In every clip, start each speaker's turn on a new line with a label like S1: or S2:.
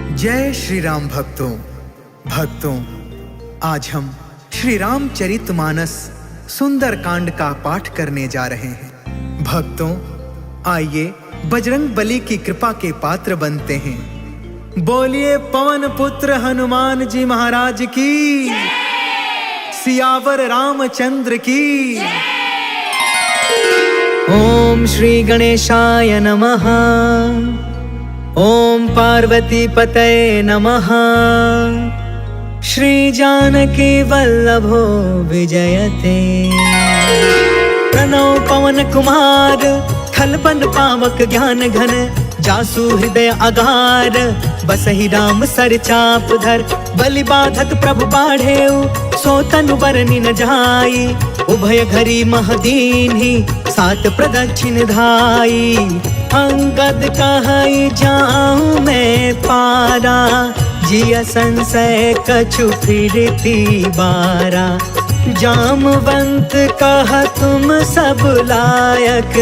S1: जय श्री राम भक्तों, आज हम श्री रामचरितमानस सुंदर कांड का पाठ करने जा रहे हैं। भक्तों, आइए बजरंग बली की कृपा के पात्र बनते हैं। बोलिए पवन पुत्र हनुमान जी महाराज की, सियावर रामचंद्र की। ओम श्री गणेशाय नमः। ओम पार्वती पतये नमः। श्री जानकी वल्लभो विजयते। प्रणव पवन कुमार, खलबन पावक ज्ञान घन, जासु हृदय अगार, बसहि राम सर चाप धर। बलि बाधक प्रभु बाढ़ेउ, सो तनु बरनि न जाई। उभय घरी महदीन्हि, सात प्रदक्षिण धाई। अंगद कहई जाऊं मैं पारा, जिया संशय कछु फिरती बारा। जामवंत कहा तुम सब लायक,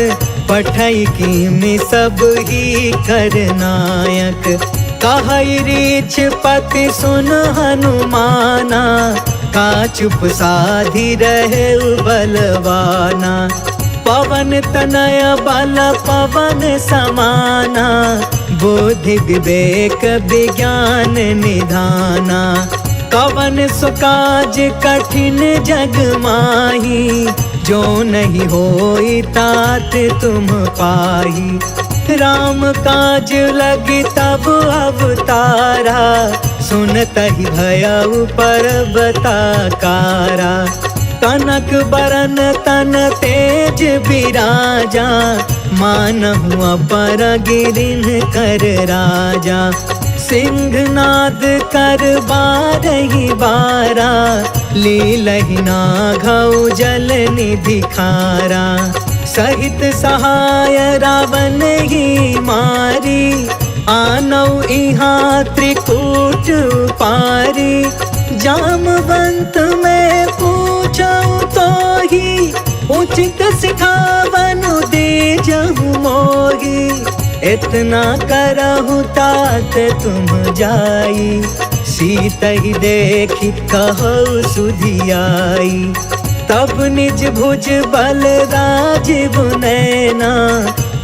S1: पठई की में सब ही करनायक। कहई रीछ पति सुन हनुमाना, का चुप साधी रहे बलवाना। पवन तनय बल पवन समाना, बुद्धि विवेक विज्ञान निधाना। कवन सुकाज कठिन जग माही, जो नहीं होई तात तुम पाही। राम काज लगी तब अवतारा, सुनतहि भयउ पर्वताकारा। कनक बरन तन तेज बिराजा, मानहु अपर गिरिन कर राजा। सिंहनाद कर बारहि बारा, लीलहि नाघउ जल निधि खारा। सहित सहाय रावण ही मारी, आनौ इहाँ त्रिकूट पारी। जामवंत में पूछऊं तो ही, उचित सिखावनु दीजहु मोही। इतना करहु तात तुम जाई, सीत ही देखी कहु सुधियाई। तब निज भुज बल राजीव नैना,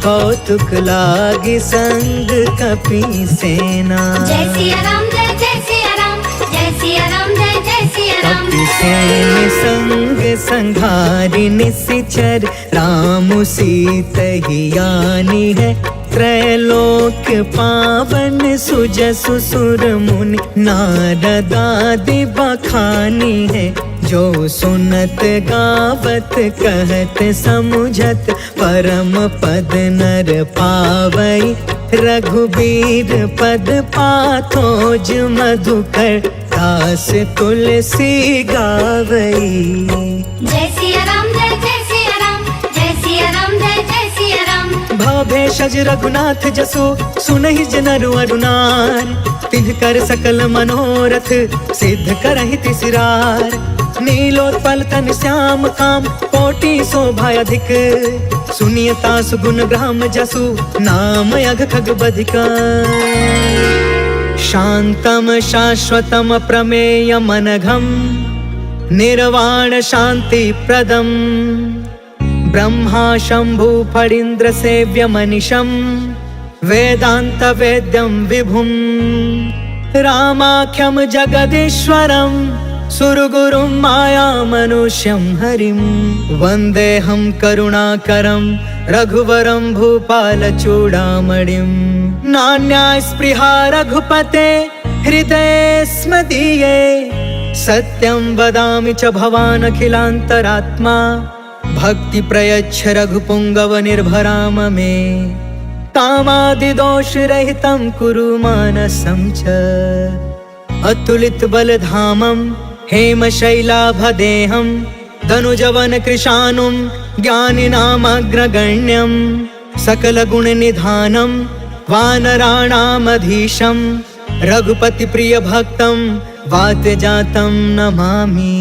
S1: कौतुक लागी संग कपि सेना।
S2: जय सिया राम, जय जय सिया राम, जय सिया राम, जय जय सिया राम।
S1: कपि सेन संग संघारि निशिचर, राम सीत ही आनी है। त्रैलोक पावन सुजसु सुर मुनि, नारद आदि बखानी है। जो सुनत गावत कहत समुझत, परम पद नर पावई। रघुबीर पद पाथोज मधुकर, दास तुलसी गावई।
S2: जय सिया राम, जय जय सिया राम, जय सिया राम, जय जय सिया राम।
S1: भवभेषज रघुनाथ जसु, सुनहि जनरु अरुनार। तिनकर सकल मनोरथ, सिद्ध करहि तिसरार। नीलोत्पल तन श्याम काम, कोटि शोभा अधिक। सुनियता सुगुण ग्राम जसु, नाम अघ खग बधिका। शांतम शाश्वतम प्रमेय मनघम, निर्वाण शांति प्रदम। ब्रह्मा शंभु फणीन्द्र सेव्य मनिषम, वेदांत वेद्यम विभुम। रामाख्यम जगदीश्वरम, सुरगुरुम माया मनुष्यम हरिम। वंदेहम करुणाकरम, रघुवरम भूपाल चूड़ामणिम। नान्या स्पृहा रघुपते, हृदये स्म दीये। सत्यं वदामि च भवान् अखिलान्तरात्मा, भक्ति प्रयच्छ रघुपुंगव निर्भराम मे। कामादि दोष रहितं कुरु मानसं च, अतुलित बलधामं हेम शैलाभदेहं। धनुजवन कृशानुं ज्ञानिनामग्रगण्यं, सकल गुण निधानं वानराणामधीशं। रघुपति प्रिय भक्तं वातजातं नमामि।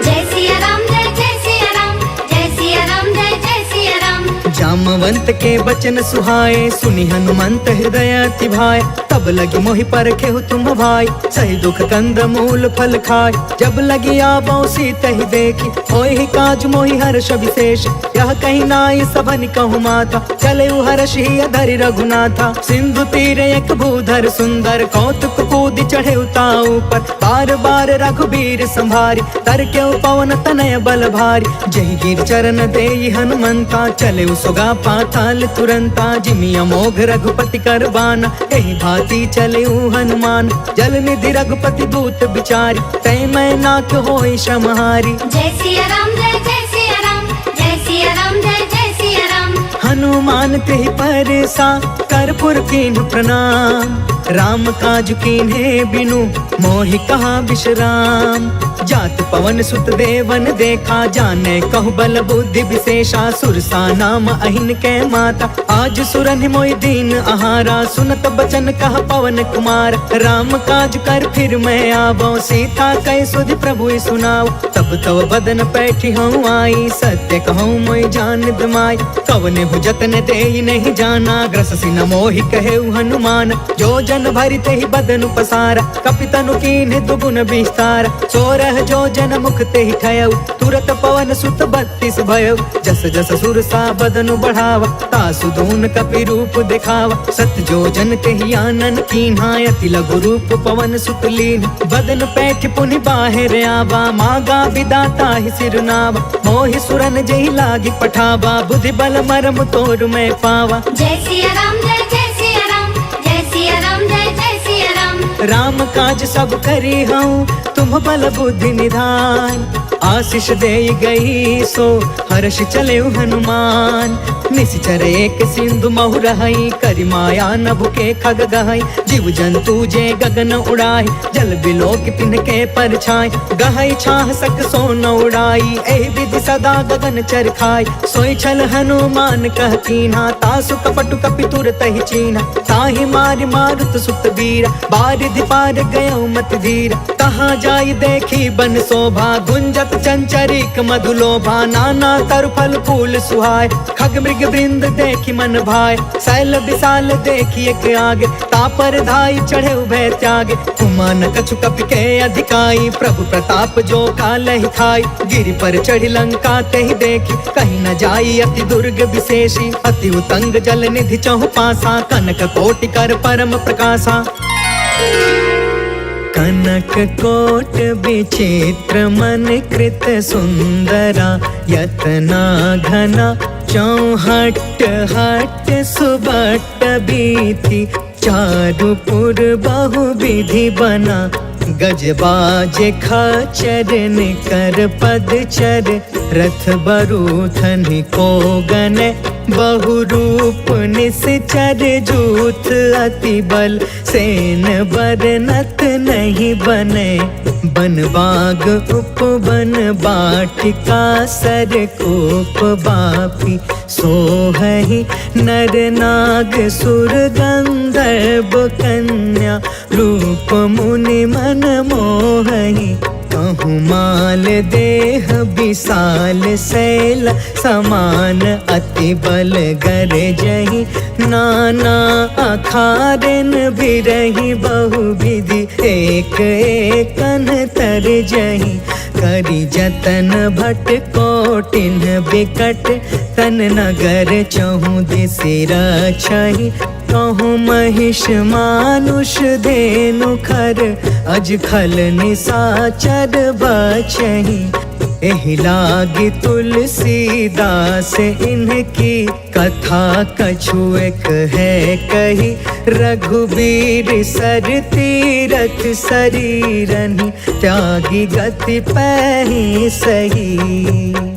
S2: जय सिया राम, जय जय सिया राम, जय सिया राम, जय जय सिया राम।
S1: जामवंत के बचन सुहाए, सुनी हनुमंत हृदय अति भाए। तब लगी मोहि परखे हो तुम भाई, सही दुख कंद मूल फल खाए। जब लगी आवो सीता ही देखी, होय ही काज मोहि हर्ष विशेष। यह कहीं नाई सबन कहु माता, चले हर्ष ही धरि रघुनाथा। सिंधु तीर एक भूधर सुंदर, कौतुक कूद चढ़े उताऊ पर। बार बार रघुबीर संभारी, तर के पवन तनय बल भारी। जय गिर चरण देई हनुमंता, चले सुगा पाताल तुरंता। जिमि अमोघ रघुपति कर बाना, एहि भांति चले हनुमान। जल निधि रघुपति दूत बिचारी, तै मैं नाक होई श्रमहारी।
S2: जय सिया राम जय सिया राम, जय सिया राम जय सिया राम।
S1: हनुमान तेहि परसा, कर्पूर कीन्ह प्रणाम। राम काज कीन्हे बिनु, मोहि कहा विश्राम। जात पवन सुत देवन देखा, जाने कहु बल बुद्धि विशेषा। सुरसा नाम अहिन के माता, आज सुरन मोहि दीन आहारा। सुनत बचन कह पवन कुमार, राम काज कर फिर मैं आवो। सीता कै सुधि प्रभु सुनाओ, तब तव बदन पैठी हूँ आई। सत्य कहूँ मोहि जान दमाई, कवने हु जतन देई नहीं जाना। ग्रससि न मोहि कहे हनुमान, जो जन भरि तेहि बदन पसारा। कपितनु कीन्ह दुगुन विस्तार, सोरह जो जन मुख तेहि ठयउ। तुरत पवन सुत 32 भयउ, जस जस सुरसा बदनु बढ़ावा। तासु दून कपि रूप दिखावा, सत जो जन तेहि आनन कीन्हा। अति लघु रूप पवन सुत लीन, बदन पैठ पुनि बाहिर आवा। मागा विदाता ही सिरनावा, मोहि सुरन जेहि लागी पठावा। बुद्धि बल मरम तोर मैं पावा।
S2: जय सिया राम जय सिया राम, जय सिया राम जय सिया राम।
S1: राम काज सब करी हूँ, तुम बल बुद्धि निधान। आशीष दे गई सो, हर्ष चले हनुमान। निश्चर एक सिंधु महु रहई, करि माया नभ के खग गहई। जीव जंतु जे गगन उड़ाई, जल बिलोक तिनके परछाई। गहई छाह सक सोन उड़ाई, एहि विधि सदा गगन चर खाई। सोई छल हनुमान कह कीन्हा, तासु कपटु कपि तुरत ही चीन्हा। ताहि मारि मारुत सुत वीरा, बारिधि पार गयो मत धीरा। तहाँ जाई देखी बन शोभा, गुंजत चंचरिक मधुलोभा। नाना तरु फल फूल सुहाय, खग मृग वृंद देखी मन भाय। शैल विशाल देखी एक आगे, तापर धाई चढ़े उभय त्यागे। उमान कछु कपि के अधिकाई, प्रभु प्रताप जो कालहि खाई। गिरि पर चढ़ी लंका तेहि देखी, कहीं न जाई अति दुर्ग विशेषी। अति उतंग जल निधि चहु पासा, कनक कोटि कर परम प्रकाशा। कनक कोट विचित्र मन कृत सुंदरा। यतना घना चौहट हट सुबट बीती। चारु पुर बहु विधि बना, गजबाज खचर निकर पदचर। रथ बरूथन को गन, बहु रूप निश्चर। जूथ अति बल, सेन बरनत नहीं बने। बन बाग उपवन बाटिका, सर कोप बापी। सोहहि नर नाग सुर गंधर्व कन्या। रूप मुनि मन मोहहि, कहूँ माल देह विशाल। शैल समान अति बल गरजहि, नाना अखारन बिरहि। बहु विधि एक एकन तरजहि। करि जतन भट कोटिन बिकट, तन नगर चहु दिसि रक्षहि। कहूँ महिष मानुष धेनु खर, अज खल निसाचर बचहि। एहि लागी तुलसीदास इनकी, कथा कछु एक है कही। रघुबीर सर तीरथ शरीरनि, त्यागी गति पैहि सही।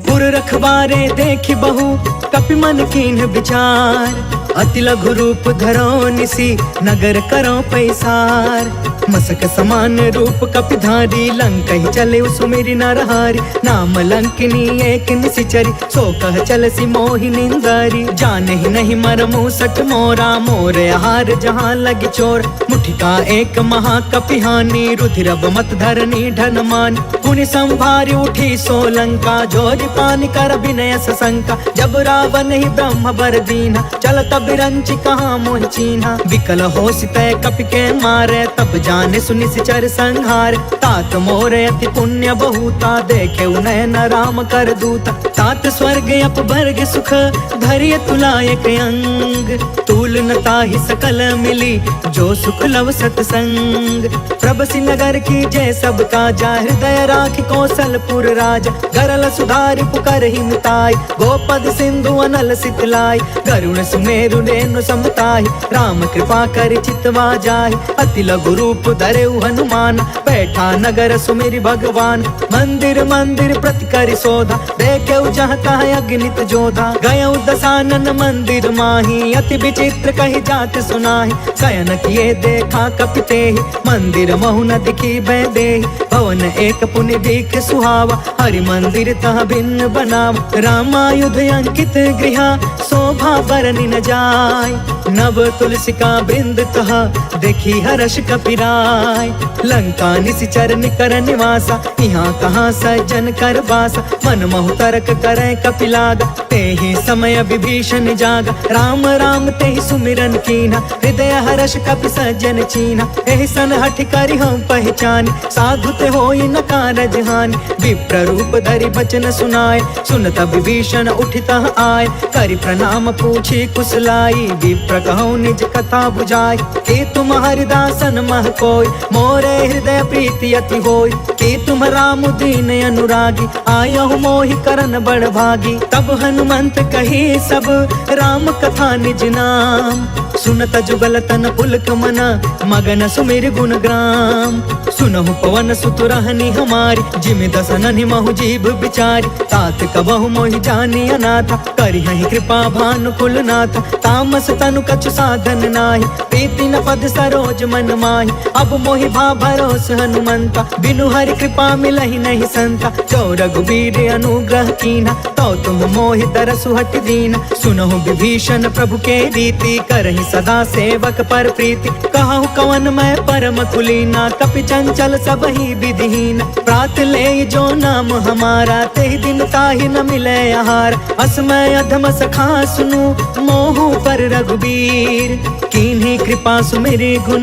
S1: पुर रखवारे देखी बहु, कपि मन कीन्ह विचार। अति लघु रूप धरो निसी, नगर करो पैसार। मसक समान रूप कपिधारी, लंकहि चले सुमिरि नरहारी। नाम लंकिनी एक निशिचरी, सो कह चलसी मोहि निंदारी। जानहि नहीं मरमु सठ मोरा, मोर आहार जहाँ लगी चोर। मुठिका एक महाकपिहानी, रुधिरब मत धरनी ढन मानी। पुनि संभारी उठी सो लंका, जोरि पानि कर विनय सशंका। जब रावण ही ब्रह्म बर दीना, चलत बिरंची कहाँ मोहि चीन्हा। विकल हो सितय कपि के मारे, तब जाने सुनि सिचर संहार। तात मोरे अति पुण्य बहुता, देखे नयन राम कर दूता। तात स्वर्ग अपवर्ग सुख, धरिय तुलायक अंग। तूल न ताहि सकल मिली, जो सुख लव सतसंग। प्रभसि नगर की जय सब काजा, हृदय राखि कौशलपुर राजा। गरल सुधारि पुकर ही मिताई, गोपद सिंधु अनल सितलाई। गरुण सुमेरु रेणु समताहि, राम कृपा कर चितवा जाहि। अति लघु रूप धरेउ हनुमान, बैठा नगर सुमिरि भगवान। मंदिर मंदिर प्रति करि शोधा, देखेउ जहाँ तहाँ अगणित जोधा। गयउ दसानन मंदिर माही, अति विचित्र कही जात सुनाहि। शयन किए देखा कपि तेहि, मंदिर महु न दिखी भय देहि। भवन एक पुनि दीख सुहावा, हरि मंदिर तह भिन्न बनावा। रामायुध अंकित गृहा, शोभा बरनि न जाय। नव तुलसिका बिंद तह, देखी हर्ष कपिराय। लंका निशिचर निकर निवासा, यहाँ कहाँ सज्जन कर बासा। मन महु तर्क करे कपिलागा, तेहि समय विभीषण जागा। राम राम तेहि सुमिरन कीन्हा, हृदय हर्ष कपि सज्जन चीन्हा। एहि सन हठि करि हम पहचानी, साधु ते होई न कारज हानि। विप्र रूप धरि बचन सुनाय, सुनत विभीषण उठितः आय। करि प्रणाम पूछी कुशलाई, विप्र कहूँ निज कथा बुझाय। कि तुम हरिदासन मह कोय, मोरे हृदय प्रीति अति होय। कि तुम राम दीन अनुरागी, आयहु मोहि करन बड़ भागी। तब हनुमंत कही सब, राम कथा निज नाम। सुनत जुगल तन पुलक मना, मगन सुमिर गुण ग्राम। सुनहु पवन सुत रहनी हमारी, जिमि दसननि महु जीभ बिचारी। तात कबहु मोहि जानी अनाथा, करिहहि कृपा भानु कुलनाथ। तामस तनु कछु साधन नाही, प्रीति न पद सरोज मन माही। अब मोहि भा भरोस हनुमंता, बिनु हरि कृपा मिलहि नहीं संता। जो रघुबीर अनुग्रह कीन्हा, तो तुम मोहि दरसु हट दीना। सुनहु विभीषण प्रभु के रीति, करहि सदा सेवक पर प्रीति। कहु कवन मैं परम कुलीना, कपि चंचल सब ही विधिहीन। प्रात ले जो नाम हमारा, तेहि दिन ताहि न मिले आहार। असमय अधम सखा सुनु, मोहु पर रघुबीर। कीन्ही कृपा सुमिरि गुण,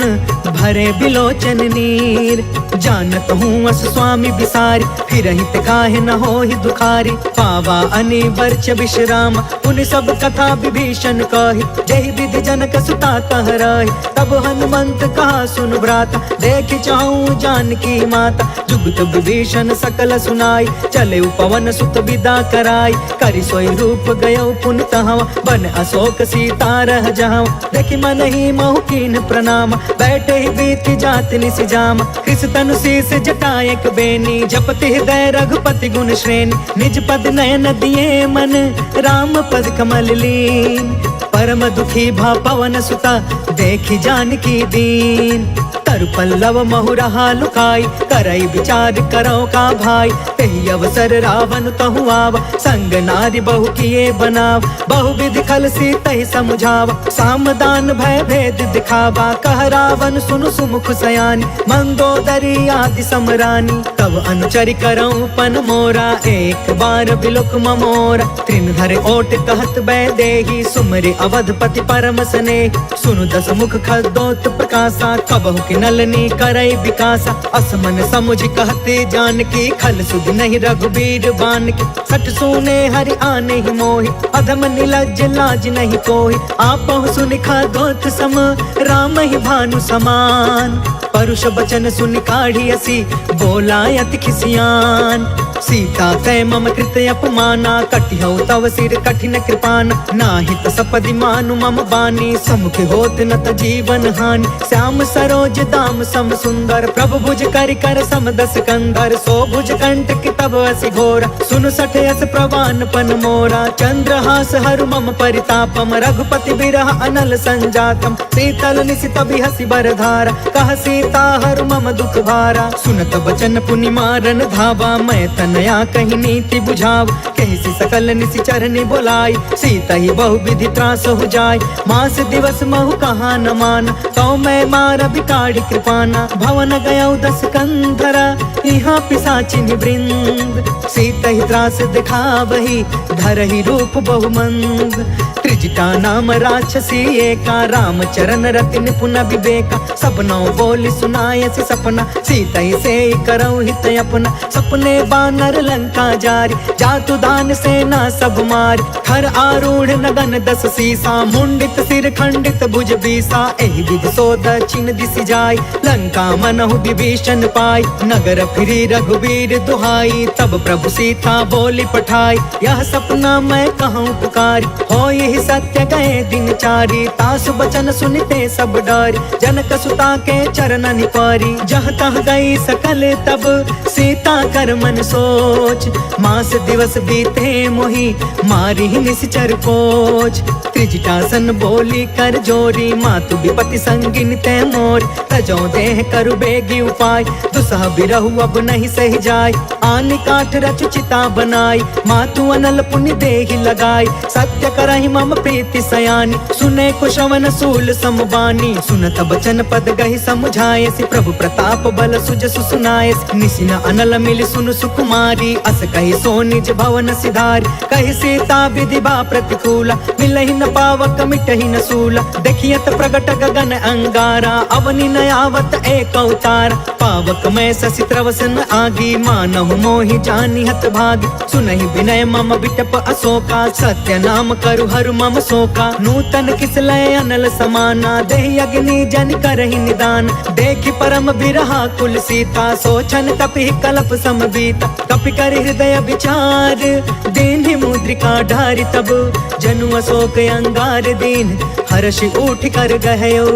S1: भरे बिलोचन नीर। जानत हूँ अस स्वामी बिसारी, फिरहि ते काहे न होहि दुखारी। पावा अनि बर्च विश्राम, उन सब कथा विभीषण कही। जहि विधि जनक सुता तह रही, तब हनुमंत कहा सुन भ्राता। देख चाहूँ जानकी माता, जुगत विभीषण सकल सुनाई। चले पवन सुत विदा कराई, करि सोई रूप गयो पुन तहवा। बन अशोक सीता रह जहाँ, देखि मन ही महु कीन्ह प्रणाम। बैठे ही बीत जात निसि जाम, कृष तनु शीस जटायक बेनी। जपति हृदय रघुपति गुण श्रेणी, निज पद नयन दिए मन, राम पद कमल लीन। परम दुखी भा पवन सुता, देखि जानकी दीन। तरु पल्लव महु रहा लुकाई, करई विचार करो का भाई। तेहि अवसर रावण तहु आवा, संग नारी बहु किए बनाव। बहु विधि खल सी तहि समुझावा, सामदान भय भेद दिखावा। कह रावण सुनु सुमुख सयानी, मंदोदरी आदि समरानी। तब अनुचरि करऊं पन मोरा, एक बार बिलुक ममोरा। त्रिन धर ओट कहत बै देही, सुमरि अवधपति परम स्नेही। सुनु दस मुख खदोत प्रकाशा, कबहु कि नलनी करई विकासा। असमन समुझ कहते जानकी, खल सुध नहीं रघुबीर बानकी। सठ सुने हरि आने ही मोहि, अधम निलज्ज लाज नहीं कोहि। आपहु सुनि खदोत सम, राम ही भानु समान। परुष बचन सुनि काढ़ी असी, बोला अति खिसियान। सीता कै मम कृत अपमाना, कटिहउ तव सिर कठिन कृपान। नाहित सपदि मानु मम बानी, समुख होत न त जीवन हानि। श्याम सरोज दाम सम सुंदर, प्रभु भुज करि कर सम दस कंधर। सो भुज कंटक तब असि घोरा, सुनु सठ यस प्रवान पन मोरा। चंद्रहास हरु मम परितापम, रघुपति बिरह अनल संजातम। शीतल निशित बिहसि बरधारा, कह सीता हरु मम दुख भारा। सुनत बचन पुनि मारन धावा, मैं तनया कही नीति बुझाव। कहिसि सकल निशिचरनि बोलाई, सीता ही बहु विधि त्रास हो जाय। मास दिवस महु कहा न मान, तो मैं मार बिकाढ़ी पाहि कृपाना भवन गयौ 10 कंधरा यहाँ पिशाचिन वृंद सीता ही त्रास दिखावही धरहि रूप बहुमंद त्रिजटा नाम राक्षसी एका राम चरण रति निपुण विवेका सपनों बोली सुनायसी सपना सीता ही से करौ हित अपना सपने बानर लंका जारी जातु दान सेना सब मारी हर आरूढ़ नगन 10 सीसा मुंडित सिर खंडित भुज बीसा एहि विधि सो दक्षिण दिशि जाय लंका मनहु विभीषण पाई नगर फिरी रघुवीर दुहाई तब प्रभु सीता बोली पठाई यह सपना मैं कहूँ पुकारी हो यही सत्य गए दिन चारी तासु बचन सुनते सब डरी जनक सुता के चरण निपारी जह तह गई सकल तब सीता कर मन सोच मास दिवस बीते मोहि मारी निश्चर कोच त्रिजटासन बोली कर जोरी मातु विपति संगिन ते मोर तजो देह करु बेगी उपाय दुसह बिरहु अब नहीं सही जाय आन काठ रचुचिता बनाई मातु अनल पुण्य देहि लगाई सत्य करहि मम प्रीति सयानी सुने कुशवन सूल समबानी सुनत बचन पद गहि समुझाय सि प्रभु प्रताप बल सुज सुनाय निसिन अनल मिल सुन सुकुमारी अस कहि सो निज भवन सिधारी कहि सीता विधि बा प्रतिकूला मिलहि न पावक मिटहि न सूला देखियत प्रगट गगन अंगारा अवनि न आवत एक अवतार पावक मैं ससि त्रवसन आगी मानहु मोहि जानि हत भागी सुनहि विनय मम विटप अशोका सत्य नाम करु हरु मम शोका नूतन किसलय अनल समाना देहि अग्नि जन करहि निदान देखि परम बिरहा कुल सीता सोचन कपि कलप सम बीता कपि कर हृदय विचार दीन्हि मुद्रिका ढारि तब जनु अशोक अंगार दीन हर्ष उठ कर गहयो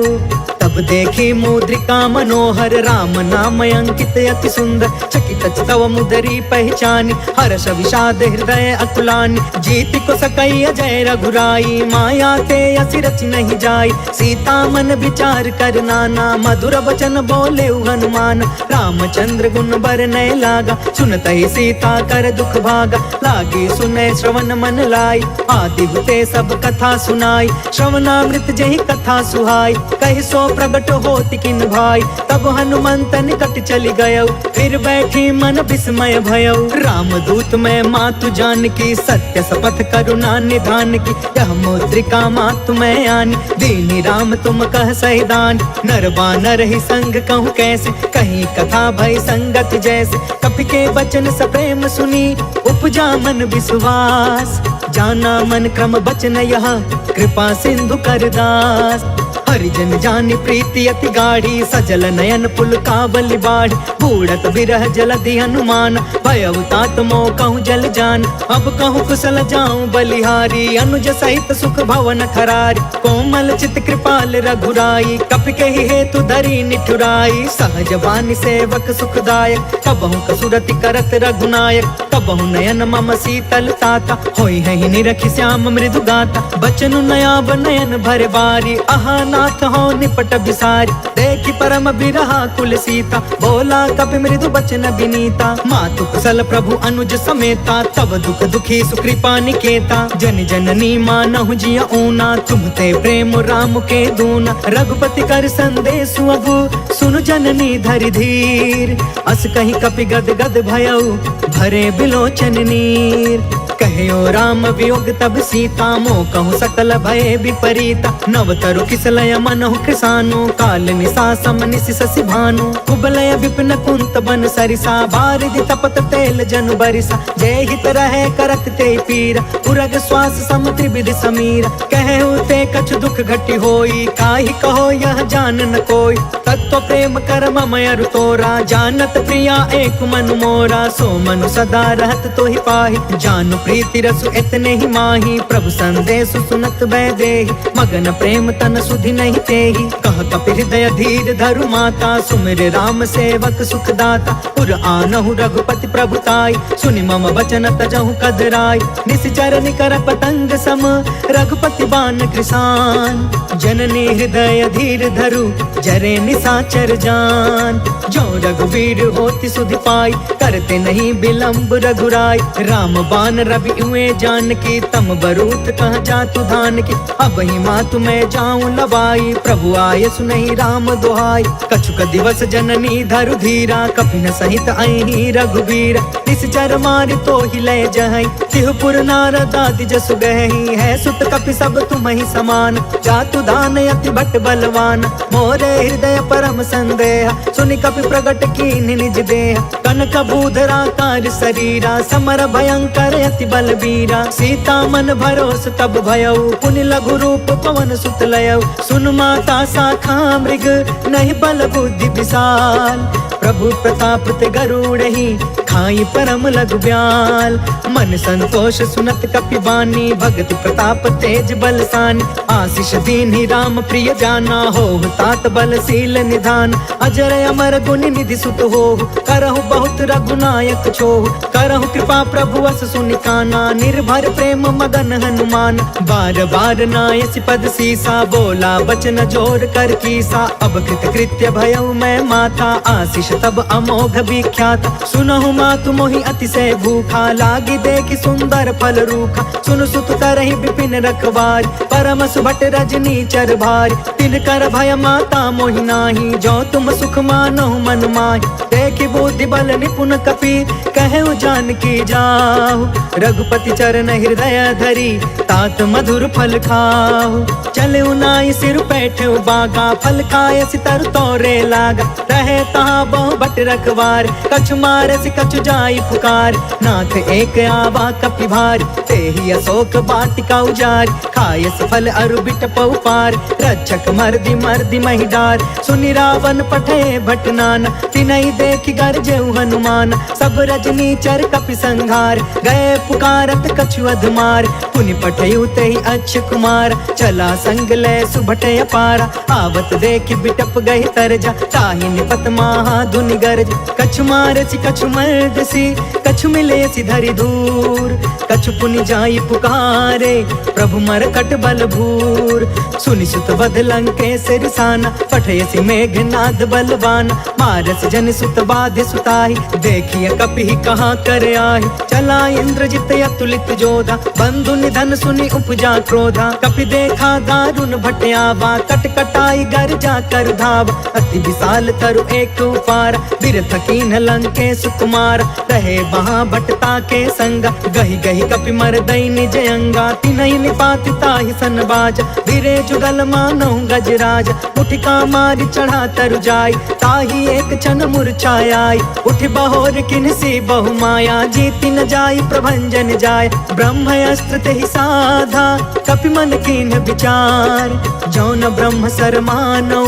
S1: तब देखी मुद्रिका मनोहर राम नाम अंकित अति सुंदर चकित तव मुदरी पहचानी हर्ष विषाद हृदय अकुलानी जीति को सकई अजय रघुराई माया ते असि रच नहीं जाई सीता मन विचार कर नाना मधुर वचन बोले हनुमान रामचंद्र गुण बरनय लागा सुनत ही सीता कर दुख भागा लागी सुने श्रवण मन लाई आदि हुते सब कथा सुनाई श्रवणामृत जही कथा सुहाई कहि सो प्रगट होति किन भाई तब हनुमंत निकट चली गयो फिर बैठी मन विस्मय भयो रामदूत मैं मातु जान की सत्य शपथ करुणा निधान की यह मुद्रिका मातु मैं आनी दीनी राम तुम कह सहिदान नर बानर ही संग कहूँ कैसे कहीं कथा भय संगत जैसे कपि के बचन सप्रेम सुनी उपजा मन विश्वास जाना मन क्रम बचन यह कृपा सिंधु करदास हरिजन जानी प्रीति अति गाढ़ी सजल नयन पुल काबली बाढ़ बूढ़त बिरह जलधि हनुमान भयउतात मोह कहूँ जल जान अब कहूँ कुशल जाऊं बलिहारी अनुज सहित सुख भवन खरारी कोमल चित कृपाल रघुराई कपि के हेतु धरी निठुराई सहज वाणी सेवक सुखदायक कबहु कसुरति करत रघुनायक कबहु नयन मम शीतल ताता होई है निरखि श्याम मृदु गाता बचनु नयाब नयन भर बारी आहा नाथ हो निपट बिसारी देखि परम बिरहा कुल सीता बोला कपि मृदु बचन विनीता मातु कुशल प्रभु अनुज समेता तब दुख दुखी सुकृपा निकेता जन जननी मानहु जिया ऊना तुम ते प्रेम राम के दूना रघुपति कर संदेश अबु सुनु जननी धरि धीर अस कहीं कपि गद गद भयउ भरे बिलोचन नीर कहो राम वियोग तब सीता मोह कहूँ सकल भय विपरीता नवतरु किसलय मनहु कृसानु काल निशा सम निशि शशि भानु कुबलय विपिन कुंत बन सरिसा बारिधि तपत तेल जनु बरिसा जय हित रहे करत ते पीरा उरग श्वास सम त्रिविधि समीरा कहु ते कछु दुख घटी होई काहि कहो यह जान न कोई तत्व प्रेम कर ममयरु तोरा जानत प्रिया एक मनु मोरा सो मनु सदा रहत तो ही पाहि जानु प्रीति रसु इतने ही माही प्रभु संदेश सुनत बैदेहि मगन प्रेम तन सुधि नहीं तेहि कह कपि हृदय धीर धरु माता सुमिर राम सेवक सुखदाता पुर आनहु रघुपति प्रभुताई सुनि मम वचन तजहु कदराई निश्चर निकर पतंग सम रघुपति बान कृसान जननी हृदय धीर धरु जरे निस निशाचर जान। जो रघुवीर होती सुधि पाई, करते नहीं विलंब रघुराई। राम बान रवि हुए जान की, तम बरूत कह जातु धान की। अब ही मातु मैं जाऊं लवाई, प्रभु आय सुनहि राम दुहाई। कछुक दिवस जननी धरु धीरा, कपिन सहित अहि रघुवीर। निश्चर मारि तो ही लय जहई, तिहुपुर नारद आदि जसु गहई। है सुत कपि सब तुम्हि समान, जातु दान अति भट बलवान। मोरे हृदय परम संदेह, सुनि कपि प्रगट कीन्हि निज देह। कनक बूधरा कार शरीरा, समर भयंकर अति बलबीरा। सीता मन भरोस तब भयउ, पुनि लघु रूप पवन सुत लयउ। सुन माता शाखा मृग, नहीं बल बुद्धि विशाल। प्रभु प्रताप ते गरुड़हि, खाई परम लघु ब्याल। मन संतोष सुनत कपि बानी, भगति प्रताप तेज बलसानी। आशीष दीन्हि राम प्रिय जाना, होहु तात बलशील निधान। अजर अमर गुण निधि सुत होहु, करहु बहुत रघुनायक छोहु। करहु कृपा प्रभु अस सुनि काना, निर्भर प्रेम मदन हनुमान। बार बार नायसि पद सीसा, बोला बचन जोर कर कीसा। अब कृत कृत्य भयउ मैं माता, आशीष तब अमोघ विख्यात। सुनहु मातु मोहि अतिशय भूखा, लागी देखि सुंदर फल रूखा। सुन सुत करहि विपिन रखवार, परम सुभट रजनी चर भार। तिन कर भय माता मोहि नाही, जो तुम सुख मानहु मन माहि। देखि बुद्धि बल निपुण कपि, कहु जानकी जाहु। रघुपति चरण हृदय धरी, तात मधुर फल खाहु। चलउ नाई सिर बैठउ बागा, फल खाय सितर तोरे लागा। रहे तहाँ बहु भट रखवार, कछु मारसि कछु जाई पुकार। नाथ एक आवा कपि भार, तेहि अशोक वाटिका उजारि। खायसि फल अरु बिटपउ पार, रक्षक मर्दि मर्दि महि डार। सुनि रावण पठे भट नाना, तिनहि देखि गरजेउ हनुमान। सब रजनी चर कपि संघार, गए पुकारत कछु अधमार। पुनि पठेउ तेहि अक्ष कुमार, चला संग लय सुभट अपारा। आवत देखि बिटप गहि तरजा, ताहि निपत महा धुनि गरज। कछु मारसि कछु मर्दसि, कछु मिलेसि धरि धूर। कछु पुनि जाई पुकारे, प्रभु मरकट बल भूर। सुनि सुत वध लंकेश रिसाना, पठयसि मेघनाद बलवान। मारस जन सुत बाधि सुताहि, देखिय कपि कहाँ कर आहि। चला इंद्रजित अतुलित जोधा, बंधु निधन सुनि उपजा क्रोधा। कपि देखा दारुण भट आवा, कट कटाई गर जा कर धावा। अति विशाल तरु एक उपार, बिरथ कीन्ह लंकेश कुमार। रहे वहाँ भटता के संगा, गहि गहि कपि मरदई निज अंगा। तिनहि निपाति ताहि सन बाजा, धीरे जुगल मानहु गजराज। उठिका मारि चढ़ा तरु जाई, ताहि एक क्षण मूर्छाई। उठि बहोर किन्हसी बहु माया, जीति न जाई प्रभंजन जाय। ब्रह्म अस्त्र तेहि साधा, कपि मन कीन्ह विचार। जौन ब्रह्म सर मानौ,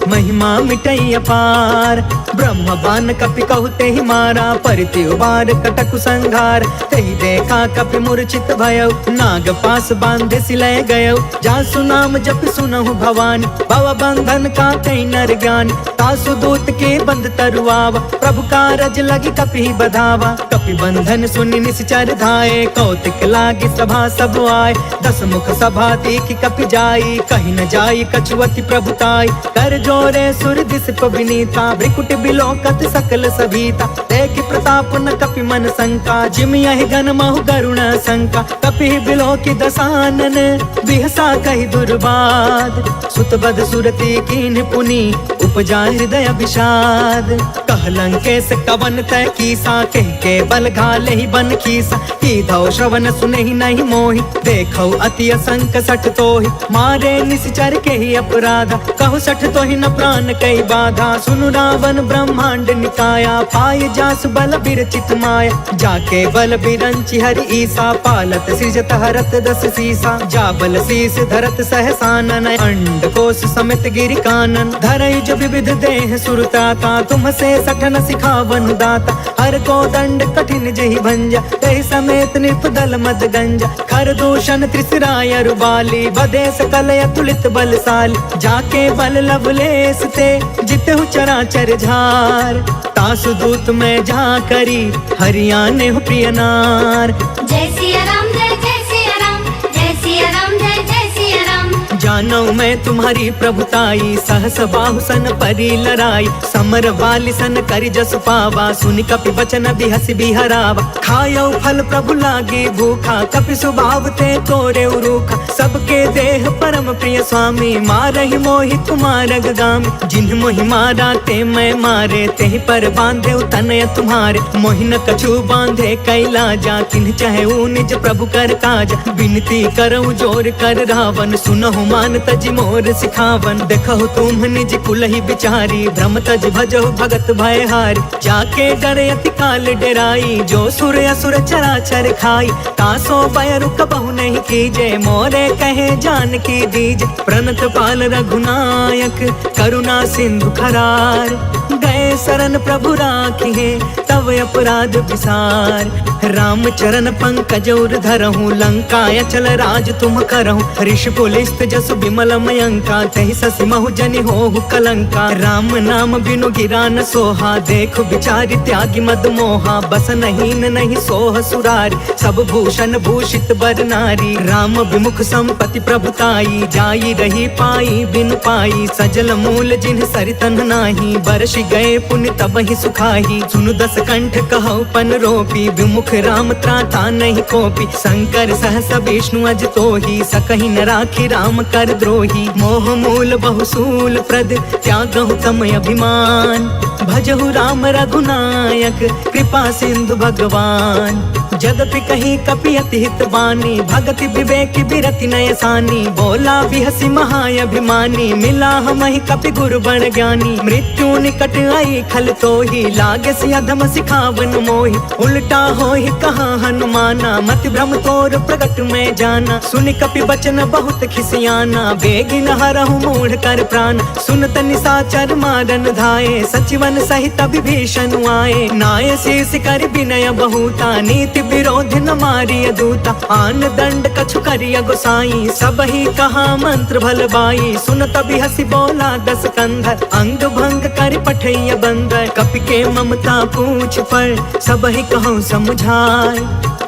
S1: महिमा मिटई अपार। ब्रह्म बान कपि कहु तेहि मारा, परिति उबार कटकु संघार। तेहि देखा कपि मूर्छित भयउ, नाग पास बांधे सिलय गयउ। जासु नाम जपि सुनहु भवानी, भव बंधन काटै नर ज्ञानी। तासु दूत के बंध तरुआवा, प्रभु कारज लगी कपि बधावा। कपि बंधन सुनि निश्चर धाये, कौतिक लागी सभा सब आए। दस मुख सभा देखि कपि जाई, कहि न जाई कछु अति प्रभुताई। कर जोरे सुर दिस विनीता, भ्रिकुट बिलोकत सकल सभीता। देखि प्रताप न कपि मन शंका, जिमि यहि गन महु गरुण शंका। कपि बिलोकि दसानन, बिहसा कहि दुर्बाद। सुतबद सुरति कीन्ह पुनि, उपजा हृदय विषाद। कह लंकेश कवन तय कीसा, कह के बल घाले ही बन खीसा। कीधौ श्रवण सुनहि नहीं मोहि, देखौ अति असंक सठ तोहि। मारे निश्चर के ही अपराधा, कहु सठ तोहि न प्राण कई बाधा। सुनु रावण ब्रह्मांड निकाया, पाय जासु बल बिरचित माया। जाके बल बिरंचि हरि ईसा, पालत सृजत हरत दस सीसा। जा बल शीस धरत सहसानन, अंड कोश समेत गिरि कानन। धरयुज विविध देह सुरताता, तुम से सठन सिखावन दाता। हर को दंड कठिन जहि भंजा, तहि समेत निर्पदल मद गंजा। खर दूषण त्रिसराय रुबाली, बधे सकल अतुलित बलशाली। जाके बल लवलेस ते, जितहु चराचर झार। तासु दूत में जा करी, हरियाणे हो प्रिय नार।
S2: जय सिया राम, जय जय सिया राम, जय सिया राम, जय जय सिया राम।
S3: जानो मैं तुम्हारी प्रभुताई, सहस बाहु सन परी लराई, समर वाली सन करि जसु पावा, सुनि कपि वचन बिहसि बिहरावा। खायो फल प्रभु लागे भूखा, कपि स्वभाव ते तोरे रूखा, सबके देह परम प्रिय स्वामी, मारहि मोहि कुमारग गामी। जिन्ह मोहि मारा ते मैं मारे, तेहि पर बांधे तनय तुम्हारे, मोहि न कछु बांधे कैलाजा, तिन्ह चाहे निज प्रभु कर काज। विनती करऊँ जोर कर रावण, सुनहु मान तज मोर सिखावन। देखहु तुम निज कुलहि बिचारी, भ्रम तज भजहु भगत भयहारी। जाके डरे अति काल डराई, जो सुर असुर चराचर खाई। तासो भय रुक बहु नहीं कीजे, मोरे कहे जानकी दीज। प्रणत पाल रघुनायक, करुणा सिंधु खरार, गए शरण प्रभु राखिए, तब अपराध विसार। राम चरण पंकज उर धरहूँ, लंका अचल राज तुम करहूँ। ऋषि पुलिस्त जस विमल मयंका, तहि ससि महु जनि होहु कलंका। राम नाम बिनु गिरा न सोहा, देखु बिचारी त्यागी मद मोहा। बस नहीं सोह सुरारी, सब भूषण भूषित बर नारी। राम विमुख संपत्ति प्रभुताई, जाई रही पाई बिनु पाई। सजल मूल जिन्ह सरितन नाही, बरसि गए पुण्य तब ही सुखाही। सुनु दस कंठ कहु पन रोपी, विमुख राम त्राता नहीं कोपी। शंकर सहस विष्णु अज तोही, सकहि न राखी राम कर द्रोही। मोह मूल बहुसूल प्रद, त्यागहु तम अभिमान। भजहु राम रघुनायक, कृपा सिंधु भगवान। जदपि कहीं कपि अति हित बानी, भगति विवेक बिरति नय सानी। बोला बिहसि महाअभिमानी, मिला हमहि कपि गुरु बड़ ज्ञानी। मृत्यु निकट आई खल तोही, लागे सि अधम सिखावन मोहि। उल्टा होहि कहा हनुमाना, मति भ्रम तोर प्रगट में जाना। सुनि कपि बचन बहुत खिसियाना, बेगिन हरहु मूढ़ कर प्राण। सुनत निशाचर मारन धाये, सचिवन सहित विभीषण आए। नाय शीस कर विनय बहुता, नीति विरोध न मारिय दूता। आन दंड कछु करिय गोसाई, सब ही कहा मंत्र भल बाई। सुनत बिहसि बोला दस कंधर, अंग भंग कर पठैय बंदर। कपि के ममता पूछ पर, सब ही कहूँ समझाय।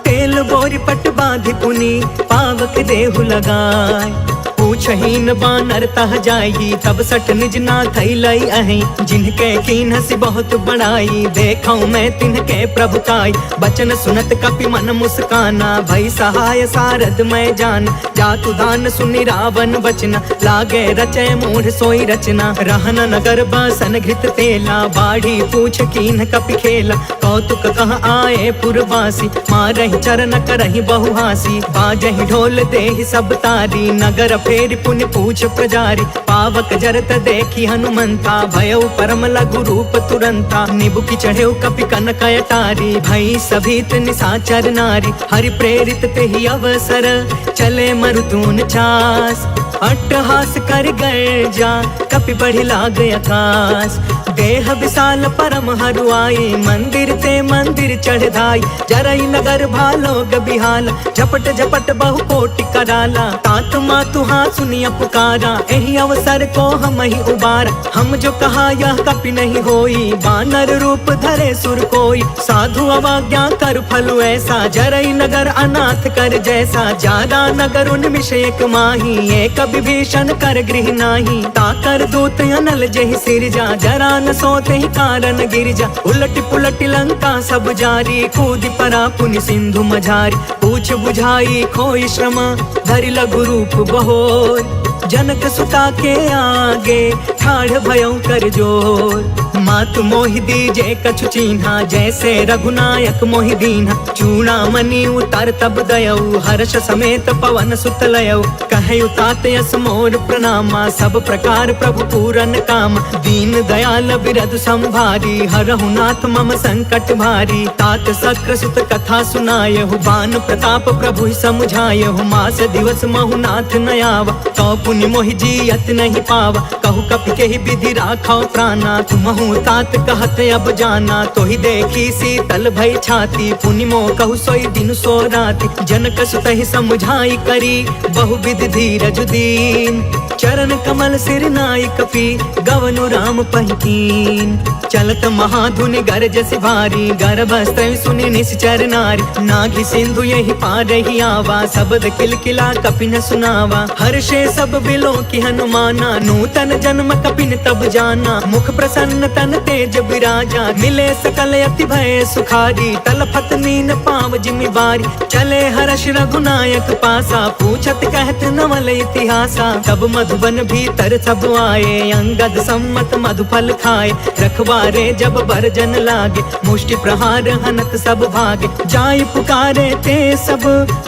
S3: तेल बोरी पट बांधि पुनि, पावक देहु लगाय। पूछहीन बानर तह जाई, तब सठ निज नाथ लई अहि। जिनके कीन्हसि बहुत बड़ाई, देखऊँ मैं तिनके प्रभुताई। बचन सुनत कपि मन मुस्काना, भई सहाय सारद मैं जान। जातु दान सुनि रावण बचना, लागे रचय मूढ़ सोई रचना। रहन नगर बसन घृत तेला, बाढ़ी पूछ कीन्ह कपि खेला। कौतुक कह आए पुरवासी, मारहि चरण करहि बहुहासी। बाजहि ढोल देहि सब तारी, नगर फेर पुण्य पूछ प्रजारी। पावक जरत देखी हनुमंता, भयउ परम लघु रूप तुरंता। निबुकि चढ़ेउ कपि कनक अटारी, भई सभीत निशाचर नारी। हरि प्रेरित तेहि अवसर, चले मरुतून चास। अट्टहास कर गर्जा, कपि बढ़ि लाग आकाश। देह विशाल परम हरुआई, मंदिर ते मंदिर चढ़ धाई। जरई नगर भालोग बिहाला, झपट झपट बहु कोटि कराला। तात मातु हाँ सुनिया पुकारा, एहि अवसर को हम ही उबारा। हम जो कहा यह कपि नहीं होई, बानर रूप धरे सुर कोई। साधु अवज्ञा कर फल ऐसा, जरई नगर अनाथ कर जैसा। जादा नगर उन्मिष एक माही, एक विभीषण कर गृह नाही। ताकर दूत अनल जहि सिरजा, जरा न सोते ही कारण गिरजा। उलट पुलट लंका सब जारी, कूदि परा पुनि सिंधु मझारी। पूछ बुझाई खोई श्रम, धरि लघु रूप बहोर। जनक सुता के आगे, ठाढ़ भयउ कर जोर। मातु मोहि दीजे कछु चीन्हा, जैसे रघुनायक मोहि दीन्हा। चूड़ामणि उतर तब दयऊ, हर्ष समेत पवन सुत लयऊ। कहयु तात यस मोर प्रणामा, सब प्रकार प्रभु पूरन काम। दीन दयाल बिरधु संभारी, हरहु नाथ मम संकट भारी। तात सक्र सुत कथा सुनायहु, बान प्रताप प्रभु समुझायहु। मास दिवस महु नाथ न आवा, तो पुनि मोहि जियत नहीं पावा। कहु कपि केहि विधि राखौ प्राणा, तुमहु कहूँ तात कहत अब जाना, तो ही देखी शीतल भई छाती। पुनि मोह कहु सोई दिन सो राति, जनक सुत ही समझाई करी, बहुविध धीरज दीन। चरण कमल सिर नाई कपि, गवनु राम पहिकीन। चलत महाधुनि गरज भारी, गर्भस्त्र सुनि निश्चर नारी। नाघि सिंधु यही पार ही आवा, शब्द किलकिला कपिन सुनावा। हर्षे सब बिलो की हनुमाना, नूतन जन्म कपिन तब जाना। मुख प्रसन्न तन तेज विराजा, मिले सकल अति भय सुखारी। तलफत नीन पाव जिमि बारी, चले हर्ष रघुनायक पासा। पूछत कहत नवल इतिहासा, तब मधुबन भीतर सब आए। अंगद सम्मत मधुफल खाए, रखवारे जब बरजन लागे। मुष्टि प्रहार हनत सब भागे, जाय पुकारे ते सब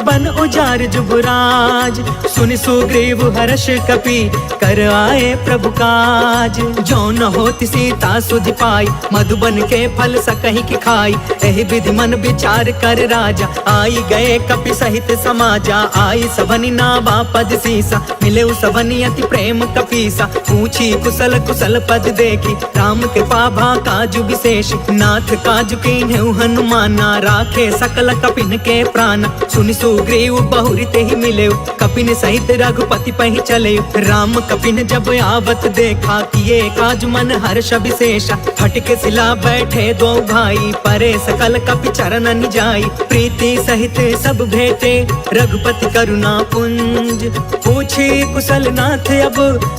S3: बन उजार जुबराज। सुनि सुग्रीव हर्ष कपि, कर आए प्रभु काज। जो न होति सीता सुधि पाई, मधुबन के फल सकहि की खाई। एहि विधि मन विचार कर राजा, आई गए कपि सहित समाजा। आई सबनि नावा पद सीसा, मिले सबनि अति प्रेम कपीसा। पूछी कुशल कुशल पद देखी, राम के पाभा काजु विशेष। नाथ काजु कीन्हु हनुमाना, राखे सकल कपिन के प्राण। सुनि सुग्रीव बहुरी ते ही मिले, कपिन सहित रघुपति पहि चले। राम कपिन जब आवत देखा, किए काज मन हर्ष विशेषा। फटके सिला बैठे दो भाई, परे सकल कपि चरण जाई। प्रीति सहित सब भेटे, रघुपति करुणा पुंज। पूछी कुशल नाथ अब,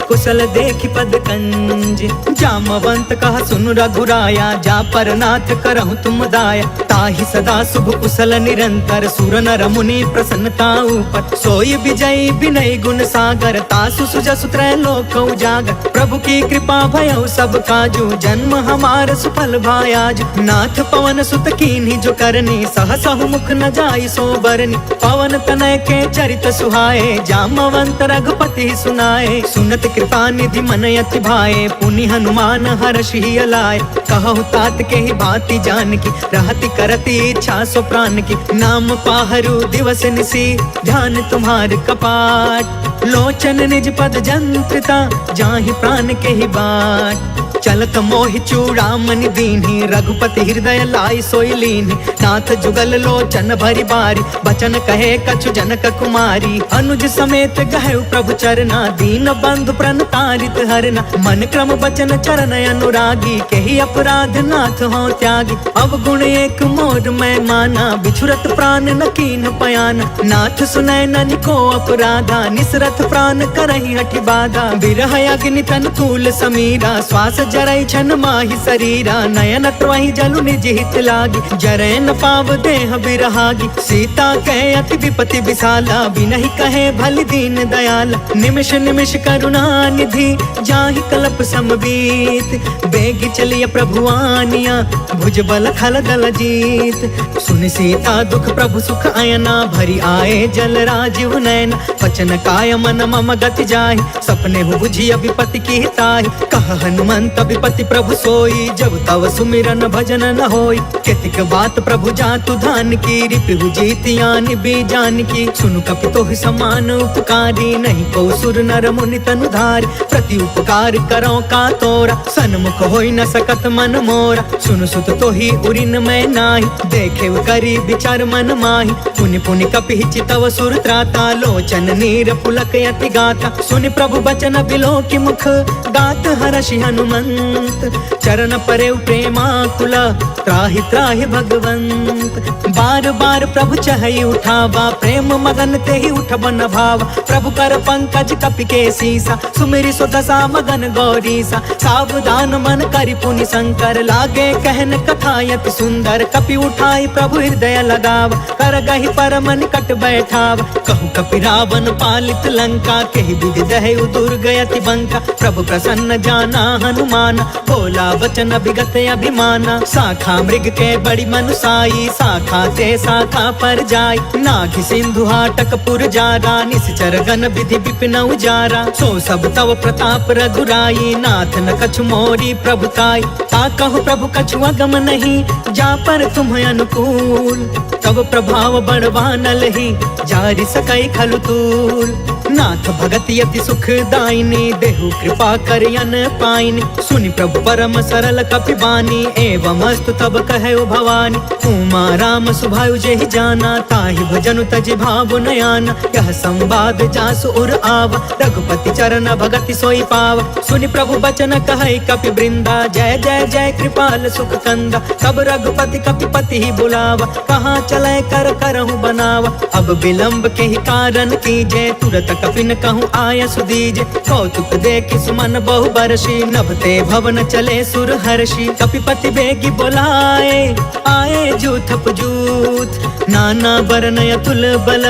S3: कुशल देखि पद कंज। जामवंत कह सुन रघुराया, जा पर नाथ करहु तुम दाया। ताहि सदा शुभ कुशल निरंतर, सुर नर मुनि प्रसन्नता ऊपर। सोई विजयी विनय गुण सागर, तासु सुजसु त्रैलोक उजागर। प्रभु की कृपा भयउ सब काजू, जन्म हमार सुफल भायाज। नाथ पवन सुत कीन्ही जो करनी, सहसहु मुख न जाई सो बरनी। पवन तनय के चरित सुहाए, जामवंत रघुपति सुनाए। सुनत कृपा निधि मन अति भाए, पुनि हनुमान हर्ष ही अलाय। कहु तात के ही बाती जान की, रहति करती इच्छा सो प्राण की। नाम पाहरु दिवस निसी, ध्यान तुम्हार कपाट। लोचन निज पद जंत्रिता, जाहि प्राण के ही बाट। चलत मोहि चूड़ामणि दीन्ही, रघुपति हृदय लाई सोई लीन्ही। नाथ जुगल लोचन भरी बारी, बचन कहे कछु जनक कुमारी। अनुज समेत गहु प्रभु चरना, दीन बंधु प्रणतारित हरना। मन क्रम बचन चरण अनुरागी, केहि अपराध नाथ हो त्यागी। अवगुण एक मोर मैं माना, बिछुरत प्राण न कीन पयाना। नाथ सुनय ननि को अपराधा, निसरत प्राण करहि हठि बाधा। बिरह अग्नि तन तूल समीरा, श्वास जरई छन माहि शरीरा। नयन त्रहि जलु निज हित लागी, जरै न पाव देह बिरहागी। सीता कहे अति विपति विशाला, बिनहि कहे भलि दीन दयाला। निमिष निमिष करुणा निधि, जाहि कल्प समबीत। बेगी चलिय प्रभु आनिया, भुज बल खल दल जीत। सुनि सीता दुख प्रभु सुख अयना, भरी आए जल राजीव नयन। वचन काय मन मम गति जाहि, सपने हु बुझिय विपति की ताहि। कह हनुमंत विपति प्रभु सोई, जब तव सुमिरन भजन न होई। केतिक बात प्रभु जातु धान की, रिपु जीतियानि बीजान की। सुनु कपि तोहि समान उपकारी, नहीं को सुर नर मुनि तनु धारी। प्रति उपकार करो का तोरा, सन्मुख होई न सकत मन मोरा। सुनु सुत तोहि उरिन मैं नाही, देखे करी विचार मन माही। पुनि पुनि कपि चितव सुर त्राता, लोचन नीर पुलक यति गाता। सुनि प्रभु बचन बिलो की मुख, गात हर्षि हनुमंत। चरण परे प्रेमाकुला, त्राहि त्राहि भगवंत। बार बार प्रभु चहई उठावा, प्रेम मगन ते ही उठब न भावा। प्रभु कर पंकज कपि के सीसा, सुमिरि सो दशा मगन गौरीसा। सावधान मन करि पुनि शंकर, लागे कहन कथा यति सुंदर। कपि उठाई प्रभु हृदय लगावा, कर गहि परम निकट बैठावा। कहु कपि रावण पालित लंका, केहि विधि दहु दुर्ग यति बंका। प्रभु प्रसन्न जाना हनुमाना, बोला वचन विगत अभिमाना। शाखा मृग के बड़ी मनुसाई, शाखा ते शाखा पर जाई। नाघि सिंधु हाटक पुर जारा, निश्चर गण विधि विपिन उजारा। सो सब तव प्रताप रघुराई, नाथ न कछु मोरी प्रभुताई। ता कहु प्रभु कछु अगम नहीं, जा पर तुम अनुकूल। तब प्रभाव बड़वानल ही, जारि सकई खलु तूल। नाथ भगति अति सुखदायिनी देहु कृपा कर अन पाइनी सुनि प्रभु परम सरल कपि बानी एवं अस्तु तब कहु भवानी उमा राम सुभायु जेहि जाना ताहि भजनु तजि भाव नयाना यह संवाद जासु उर आवा रघुपति चरण भगति सोई पावा सुनि प्रभु बचन कहै कपि वृंदा जय जय जय कृपाल सुख कंदा तब रघुपति कपिपति ही बुलावा कहाँ चले कर करहु बनावा अब विलंब के ही कारण कीजे तुरत कपिन कहूँ आय सुदीजे कौतुक देखि सुमन बहु बरसी नभते भवन चले सुर हर्षि कपिपति बेगी बोलाए आए जूथप जूथ नाना बरन अतुल बल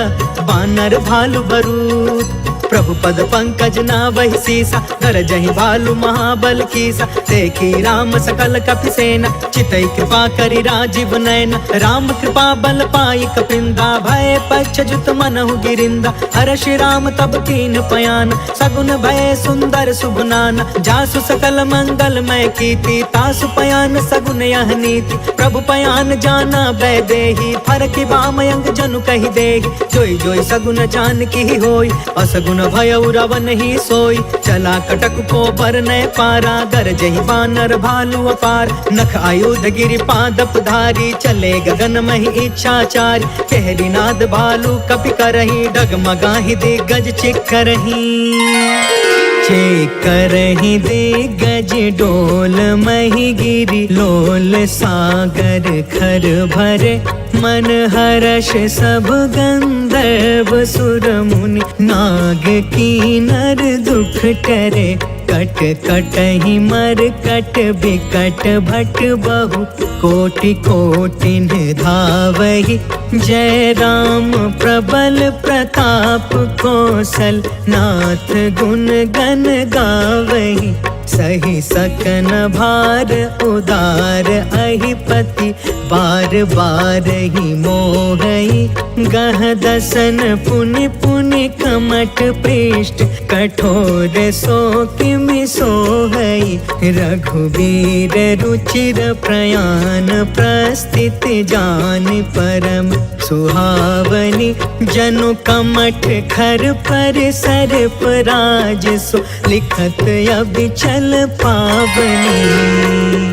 S3: बानर भालु बरूद प्रभु पद पंकज नावहि सीसा धर जहि भालु महाबल कीसा देखी राम सकल कपि सेना चितई कृपा करि राजीव नयन राम कृपा बल पाई कपिंदा भय पक्ष जुत मनहु गिरिंदा हर्षि राम तब कीन पयान सगुन भय सुंदर सुगुनान जासु सकल मंगलमय कीर्ति तासु पयान सगुन यह नीति प्रभु पयान जाना भय देहि फरकि बामयंग जनु कहि देहि जोई जोई सगुन जान की होई असगुन भय रावण ही सोई चला कटक को बर न पारा गरजहि बानर भालु अपार नख आयुध गिरि पादप धारी चले गगन महि इच्छाचारी कहरी नाद भालु कपि करही डगमगाहि दिग्गज चिक्करही करही दिग्गज डोल मही गिरी लोल सागर खर भरे मन हर्ष सब गंधर्व सुर मुनि नाग कीनर दुख टरे कट कटहि मर कट बिकट भट बहु कोटि कोटिन धावहि जय राम प्रबल प्रताप कौशल नाथ गुण गण गावहि सही सकन भार उदार अहिपति बार बार ही मोहई गह दसन पुनि पुनि कमट पृष्ठ कठोर सो किमि सोहई रघुवीर रुचिर प्रयाण प्रस्थित जान परम सुहावनी जनु कमठ खर पर सर्प राज सो लिखत अबिचल पावनी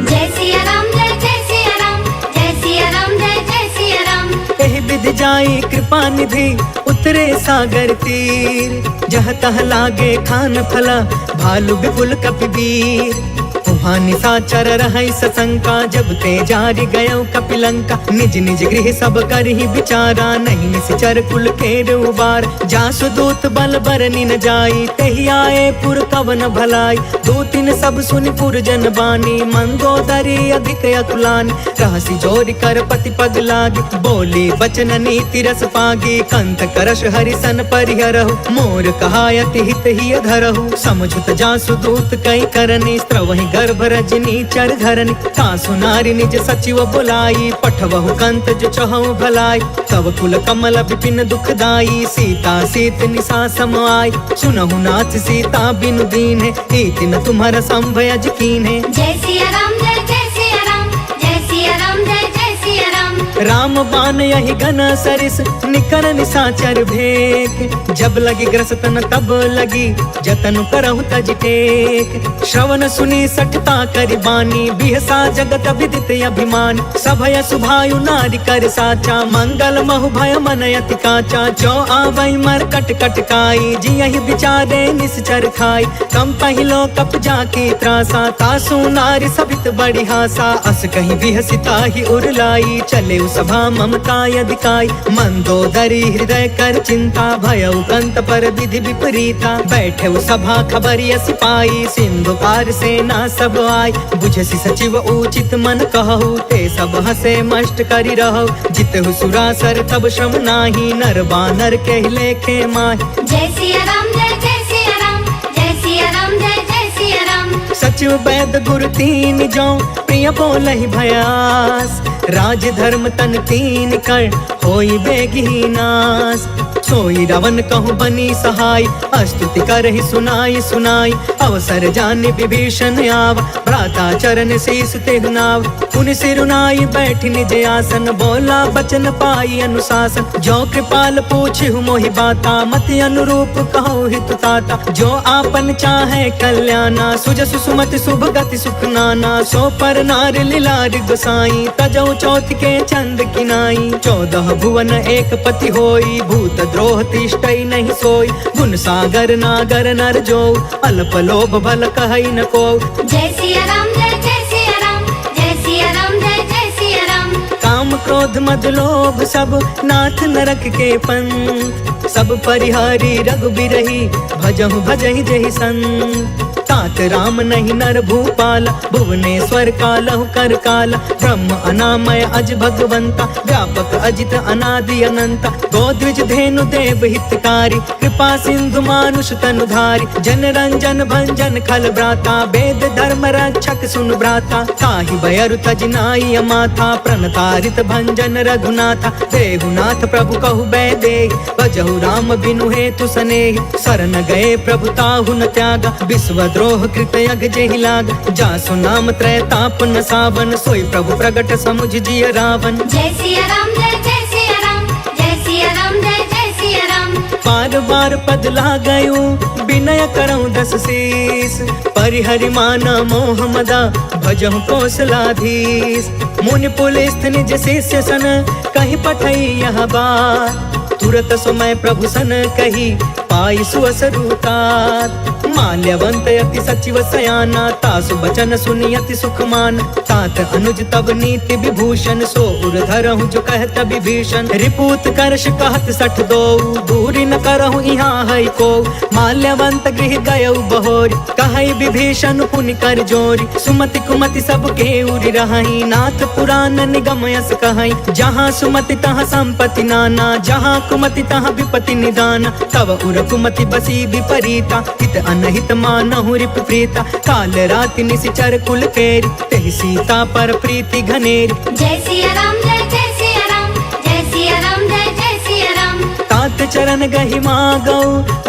S2: जय सिया राम जय सिया राम जय सिया राम जय सिया राम
S3: एहि विधि जाई कृपा निधि उतरे सागर तीर जह तह लागे खान फला भालु विपुल कपिवीर वहाँ निशाचर रहै सशंका जब ते जारि गयो कपिलंका निज निज गृह सब करहि विचारा नहीं निश्चर कुल केर उबार जासु दूत बल बरनि न जाई तेहि आए पुर कवन भलाई दूतिन सब सुनि पुर जन बानी मंदोदरी अधिक अतुलानी रहसी जोरि कर पति पग लागी बोली वचन नीति रस पागी कंत करश हरिसन परिहरहु मोर कहायति हित ही धरहु समझुत जासु दूत कई करनी स्त्रवहि गर्भ रजनी चर धरनी तासु नारी निज सचिव बुलाई पठवहु कंत जो चहु भलाई तव कुल कमल विपिन दुखदाई सीता सीत निशा सम आई सुनहु नाथ सीता बिनु दीन्हे हीति न तुम्हारा संभयज कीन्हे
S2: जय सिया राम जय सिया राम जय सिया राम जय सिया राम
S3: राम बान यही घन सरिस निकर निशाचर भेक जब लगी ग्रसतन तब लगी जतन करहु तज टेक श्रवण सुनी सठता करि बानी बिहसा जगत विदित अभिमान सभय सुभायु नारी कर साचा मंगल महु भय मन अति काचा जो आवै मर कट कट काई जियहि विचारे निश्चर खाई कम पहिलो कप जाकी त्रासा तासु नारी सभित बड़ी हासा अस कहीं बिहसिता ही उरलाई चले सभा ममता यदिकाई मंदोदरी हृदय कर चिंता भयउ कंत पर विधि विपरीता बैठे सभा खबरिय सिपाही सिंधु पार सेना सब आई बुझसी सचिव उचित मन कहु ते सब हसे मष्ट करि रहु जितहु सुरासर तब श्रम नाही नर बानर के लेखे माही
S2: जय सिया राम जय सिया राम जय सिया राम जय सिया राम
S3: सचिव वैद गुरु तीन जो प्रिय बोलहि भयास राज धर्म तन तीन कर होई बेगी नाश। सोई रावण कहूँ बनी सहाय, स्तुति करहि सुनाई सुनाई। अवसर जाने विभीषण आव, भ्राता चरण शीस तेहु नाव। पुनि सिरुनाई बैठि निज आसन, बोला बचन पाई अनुशासन। जो कृपाल पूछिहु मोहि बाता, मति अनुरूप कहो हित ताता। जो आपन चाहे कल्याणा, सुजसु सुमति शुभ गति सुख नाना। सो पर नार लीलार गोसाई, तजौ चौथ के चंद किनाई। 14 भुवन एक पति होई, भूत द्रोह तिष्ठई नहीं सोई। गुण सागर नागर नर जो, अल्प लोभ भल कहई न को।
S2: जय सिया राम जय जय सिया राम, जय सिया राम जय जय सिया राम।
S3: काम क्रोध मद लोभ सब नाथ नरक के पंथ। सब परिहारी रघुबीरहि, भजहु भजहि जहि संत। तात राम नहीं नर भूपाल, भुवनेश्वर कालहु कर काल। ब्रह्म अनामय अज भगवंता, व्यापक अजित अनादि अनंता। गोद्विज धेनु देव हितकारी, कृपा सिंधु मानुष तनुधारी। जन रंजन भंजन खल भ्राता, वेद धर्म रक्षक सुन भ्राता। ताहि भयरु तज नाई अमाथा, प्रणतारित भंजन रघुनाथा। देहुनाथ प्रभु कहु बैदेहि, भजहु राम बिनु हेतु सनेहि। शरण गए प्रभु ताहु न त्यागा, विश्व द्रोह कृत यग जेहि लाग। जासु नाम त्रय ताप न सावन, सोई प्रभु प्रगट समुझ जिय रावण।
S2: जय सिया राम जय जय सिया राम, जय सिया राम जय जय सिया राम।
S3: बार बार पद लागयूं, विनय करऊं 10 शीस। परिहरि माना मोह मदा, भजहु कौशलाधीश। मुनि पुलिस्थ निज शिष्य सन, कहि पठई यह बात। तुरत समय प्रभु सन कही, पाई सुअसरुतात। माल्यवंत यति सचिव सयाना, तासु बचन सुनि यति सुखमान। तात अनुज तब नीति विभूषण, सो उर धरहु जो कहत विभीषण। रिपूत करश कहत 62, दूरी न करहु यहाँ है को। माल्यवंत गृह गयउ बहोरी, कहई विभीषण पुनि कर जोरी। सुमति कुमति सब के उरि रहई, नाथ पुराण निगम यस कहई। जहाँ सुमति तहाँ संपत्ति नाना, जहाँ कुमति तहाँ विपत्ति निदान। तब उर कुमति बसी विपरीता, हित अनहित मानहु रिप प्रीता। काल राति निशिचर कुल केरी, तेहि सीता पर प्रीति घनेरी।
S2: जय सिया राम जय जय सिया राम, जय सिया राम जय जय सिया राम।
S3: तात चरण गहि मागौ,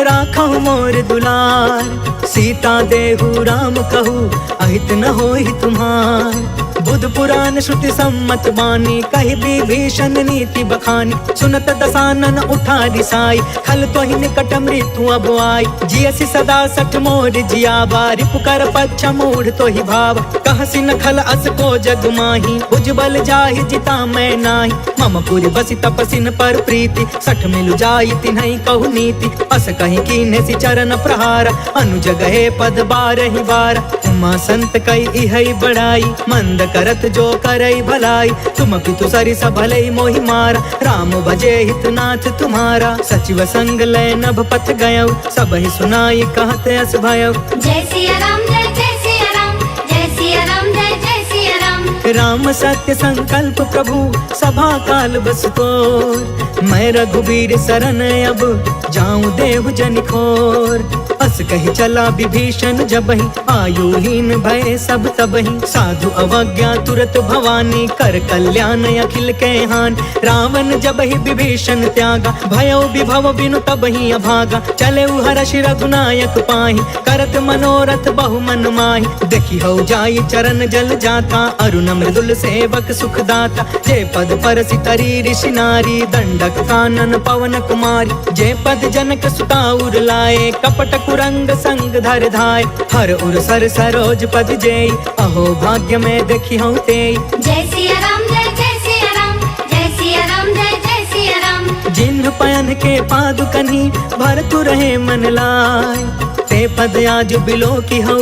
S3: राखहु मोर दुलार। सीता देहु राम कहू, अहित न होहि तुम्हार। बुध पुराण श्रुति सम्मत बानी, कहि विभीषण नीति बखानी। सुनत दसानन उठा रिसाई, खल तोहि निकट मृत्यु अब आई। जियसि सदा सठ मोर जियावा, रिपुकर पक्ष मूढ़ तोहि भाव। कहसि न खल अस को जग माही, उज्जवल जाहि जिता मैं नाही। मम पुरि बसि तपसिन पर प्रीति, सठ मिलु जाई तिन्हई कहु नीति। अस कहि कीन्हे सि चरण प्रहार, अनुज गए पद बारहि बार। उमा संत कई इहई बड़ाई, मंद करत जो करई भलाई। तुम पितु सरिस भलई मोहि मारा, राम भजे हितनाथ तुम्हारा। सचिव संग लय नभ पथ गयउ, सबहि सुनाई कहत अस भयउ।
S2: जय सिया राम जय जय सिया राम, जय सिया राम जय जय सिया राम।
S3: राम सत्य संकल्प प्रभु, सभा काल बस तोर। मैं रघुबीर शरण अब, जाऊं देहु जनि खोर। अस कहि चला विभीषण जबहि, आयुहीन भय सब तबहि। साधु अवज्ञा तुरत भवानी, कर कल्याण अखिल के हान। रावण जबहि विभीषण त्यागा, भयउ विभव बिनु तबहि अभागा। चले हर्ष रघुनायक पाहि, करत मनोरथ बहु मन माहि। देखि हौ जाई चरण जल जाता, अरुण मृदुल सेवक सुखदाता। जे पद परसि तरी ऋषि नारी, दंडक कानन पवन कुमारी। जे पद जनक सुता उर लाए, कपट कुरंग संग धर धाय। हर उर सर सरोज पद जेई, अहो भाग्य में देखी हूँ तेई।
S2: जय सिया राम जय जय सिया राम, जय सिया राम जय जय सिया राम।
S3: जिन्ह पयन के पादुकनी, भरतु रहे मन लाय। ते पद आज बिलो की हऊ,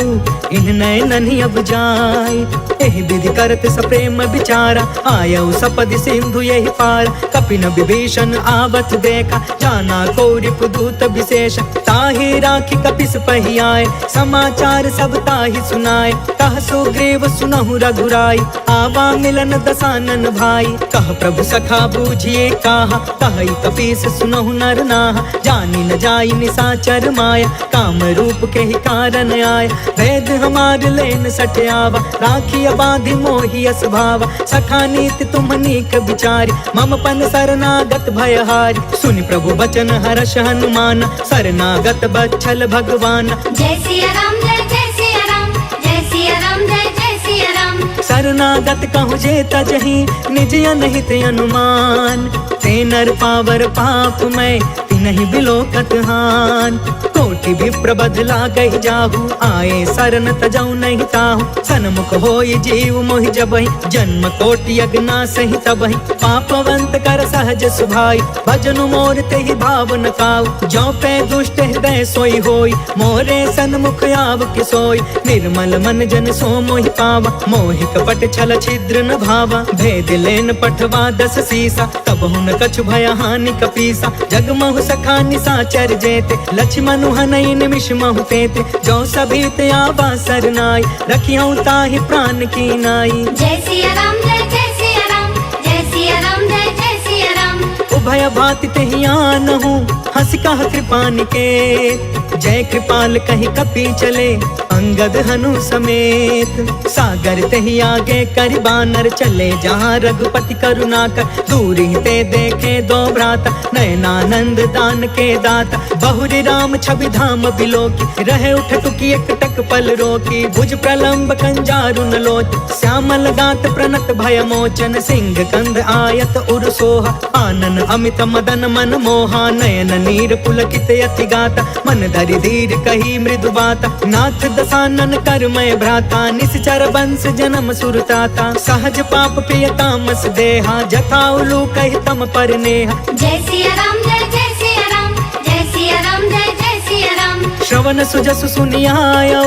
S3: इन नैननि अब जाय। एहि विधि करत सप्रेम विचारा, आयऊ सपद सिंधु यही पार। कपिन विभीषण आवत देखा, जाना कौरिप दूत विशेष। ताहि राखी कपिस पहि आए, समाचार सब ताहि सुनाए। कह सुग्रीव सुनहु रघुराई, आवा मिलन दसानन भाई। कह प्रभु सखा बूझिए काहा, कहि कपीस सुनहु नर नाहा। जानि न जाई निशाचर माया, काम रूप रूप के ही कारण आय। वेद हमार लेन सठयावा, राखी बाधि मोहि अस भावा। सखा नीति तुम नीक विचारी, मम पन शरणागत भयहारी। सुनि प्रभु बचन हर्ष हनुमान, शरणागत बच्छल भगवान।
S2: जय सिया राम जय सिया राम, जय सिया राम जय सिया राम।
S3: शरणागत कहु जे तजहि, निज अनहित अनुमान। ते नर पावर पाप मैं, तिनहि बिलोकत हान। कोटि विप्र बदला गहि जाहु, आए शरण तजौ नहीं ताहु। सन्मुख होई जीव मोहि जबहि, जन्म कोटि अगना सहि तबहि। पापवंत कर सहज सुभाई, भजनु मोर तेहि भाव न काऊ। जो पे दुष्ट हृदय सोई होई, मोरे सन्मुख आव कि सोई। निर्मल मन जन सो मोहि पावा, मोहि कपट छल छिद्र न भावा। भेद लेन पठवा दस सीसा, तब हुन कछु भय हानि कपीसा। जगमहु सखा निसाचर जेते, लक्ष्मण हनई निमिष महु तेते। जो सभीत आवा सरनाई, रखियौ ताहि प्राण की नाई।
S2: जय सिया राम जय सिया राम, जय सिया राम जय सिया राम।
S3: उभय भाति तेहि आनहु, हंस कह कृपा निकेत। जय कृपाल कहि कपि चले, अंगद हनु समेत। सागर तेहि आगे करि बानर चले, जहाँ रघुपति करुणा कर। दूर ही ते देखे दो भ्राता, नयनानंद दान के दाता। बहुरी राम छवि धाम बिलोकी, रहे उठ टुकी एक टक पल रोकी। भुज प्रलंब कंजारु न लोच, श्यामल गात प्रणत भय मोचन। सिंह कंध आयत उर सोहा, आनन अमित मदन मन मोहा। नयन नीर पुलकित अति गाता, मन धरि धीर कही मृदु बाता। नाथ दसानन कर मैं भ्राता, निश्चर वंश जन्म सुरताता। सहज पाप पिय तामस देहा, जथा उलू कहि तम पर नेहा।
S2: जय सिया राम जय सिया राम, जय सिया राम जय सिया राम।
S3: श्रवण सुजसु सुनियायौ,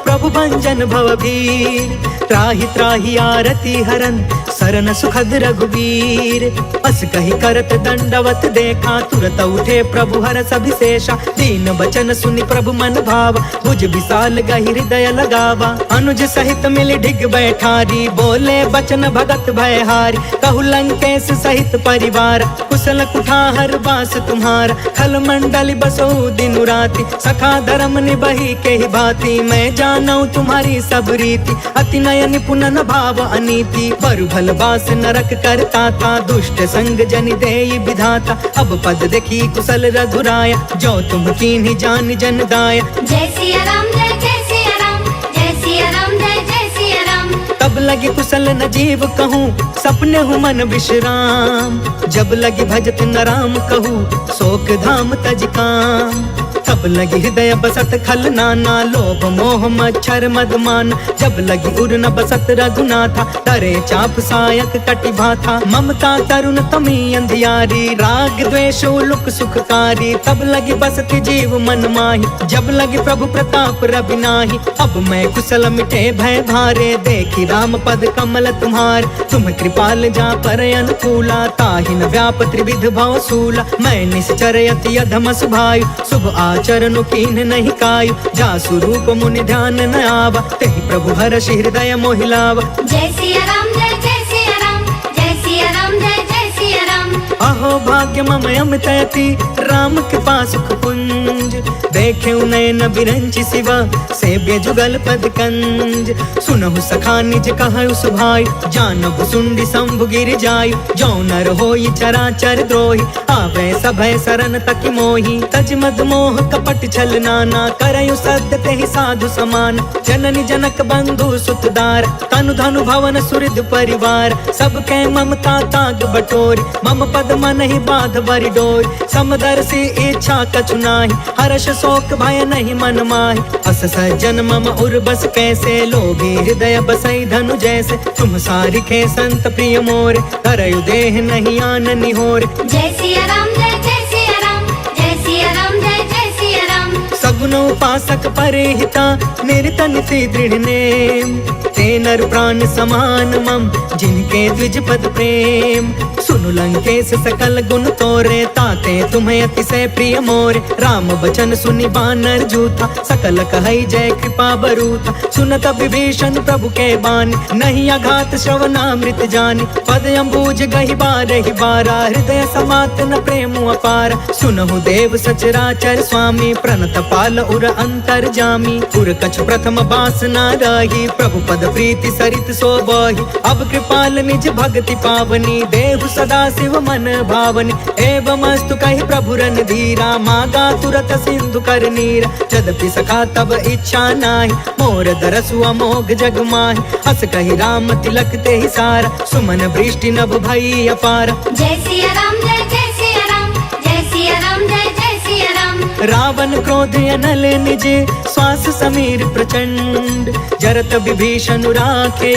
S3: प्रभु भंजन भवभीर। त्राहि त्राहि आरती हरन, शरण सुखद रघुवीर। अस कहि करत दंडवत देखा, तुरत उठे प्रभु हरष अभिषेषा। दीन बचन सुनि प्रभु मन भावा, भुज विशाल गहि हृदय लगावा। अनुज सहित मिलि ढिग बैठारी, बोले बचन भगत भयहारी। कहु लंकेश सहित परिवार, कुशल कुठार बास तुम्हारा। खल मंडल बसो दिन राति, सखा धर्म निबहि के ही भांति। मैं जानऊ तुम्हारी सब रीति, अति नय निपुण न भाव अनीति। बरु भल बास नरक करता था, दुष्ट संग जनि देई विधाता। अब पद देखी कुशल रघुराया, जो तुम कीन्ही जान जन दाया।
S2: जय सिया राम जय सिया राम, जय सिया राम जय सिया राम।
S3: तब लगी कुशल न जीव कहूँ, सपने हूँ मन विश्राम। जब लगी भजत न राम कहूँ, शोक धाम तज काम। तब लगी हृदय बसत खल नाना, लोभ मोह मच्छर मदमान। जब लगी उर न बसत रघुनाथा, तरे चाप सायक कटि भाथा। ममता तरुण तमी अंधियारी, राग द्वेष उलुक सुखकारी। तब लगी बसती जीव मन माही, जब लगी प्रभु प्रताप रवि नाही। अब मैं कुशल मिटे भय भारे, देखी राम पद कमल तुम्हार। तुम कृपाल जा पर अनुकूला, ताहि न व्याप त्रिविध भव सूला। मैं निश्चर अति अधम सुभायु, शुभ आचरण कीन्ह नहीं कायु। जा स्वरूप मुनि ध्यान न आवा, तेहि प्रभु हर्ष हृदय मोहि लावा।
S2: जय सिया राम जय सिया राम, जय सिया राम जय सिया राम।
S3: अहो भाग्य मम अमित अति, राम कृपा सुख पुंज। देखे नयन बिरंचि शिवा, सेव्य जुगल पद कंज। सुनहु सखा निज कहु सुभाई, जानहु सुंडी शंभु गिर जायु। जो नर होई चराचर द्रोही, आवे सभय शरण तकि मोहि। तज मद मोह कपट छल नाना, करयु सत्य तेहि साधु समान। जननी जनक बंधु सुतदार, तनु धनु भवन सुहृद परिवार। सबके ममता ताग बटोरी, मम पद मन ही बाध बरि डोरी। समदर्शी इच्छा कछु नाही, हर्ष शोक भय नहीं मन माहि। अस सज्जन मम उर बस कैसे, लोभी हृदय बसई धनु जैसे। तुम सारिखे संत प्रिय मोरे, करयु देह नहीं आन निहोरे।
S2: जय सिया राम जय सिया राम, जय सिया राम जय सिया राम।
S3: सगुन उपासक परे हिता, निरत निति दृढ़ नेम। ते नर तरु प्राण समान मम, जिनके द्विज पद प्रेम। सुनु लंकेश सकल गुण तोरे, ताते तुम्हें अतिशय प्रिय मोरे। राम बचन सुनि बानर जूथा, सकल कहै जय कृपा बरूथा। सुनत विभीषण प्रभु के बानी, नहीं अघात श्रवणामृत जानी। पद अम्बुज गहि बारहि बारा, हृदय समात न प्रेम अपार। सुनहु देव सचराचर स्वामी, प्रणत पाल उर अंतर जामी। उर कछु प्रथम बासना रही, प्रभु पद प्रीति सरित सोबहि। अब कृपाल निज भक्ति पावनी, देहु सदा शिव मन भावनी। एवं अस्तु कहि प्रभु रन धीरा, मागा तुरत सिंधु कर नीरा। यद्यपि सखा तब इच्छा नाही, मोर दरसु अमोघ जग माहि। हस कहि राम तिलक ते ही सारा, सुमन वृष्टि नभ भई अपार।
S2: जय सिया राम जय जय सिया राम, जय सिया राम जय जय सिया राम।
S3: रावण क्रोध अनल निज, श्वास समीर प्रचंड। जरत विभीषण राखे,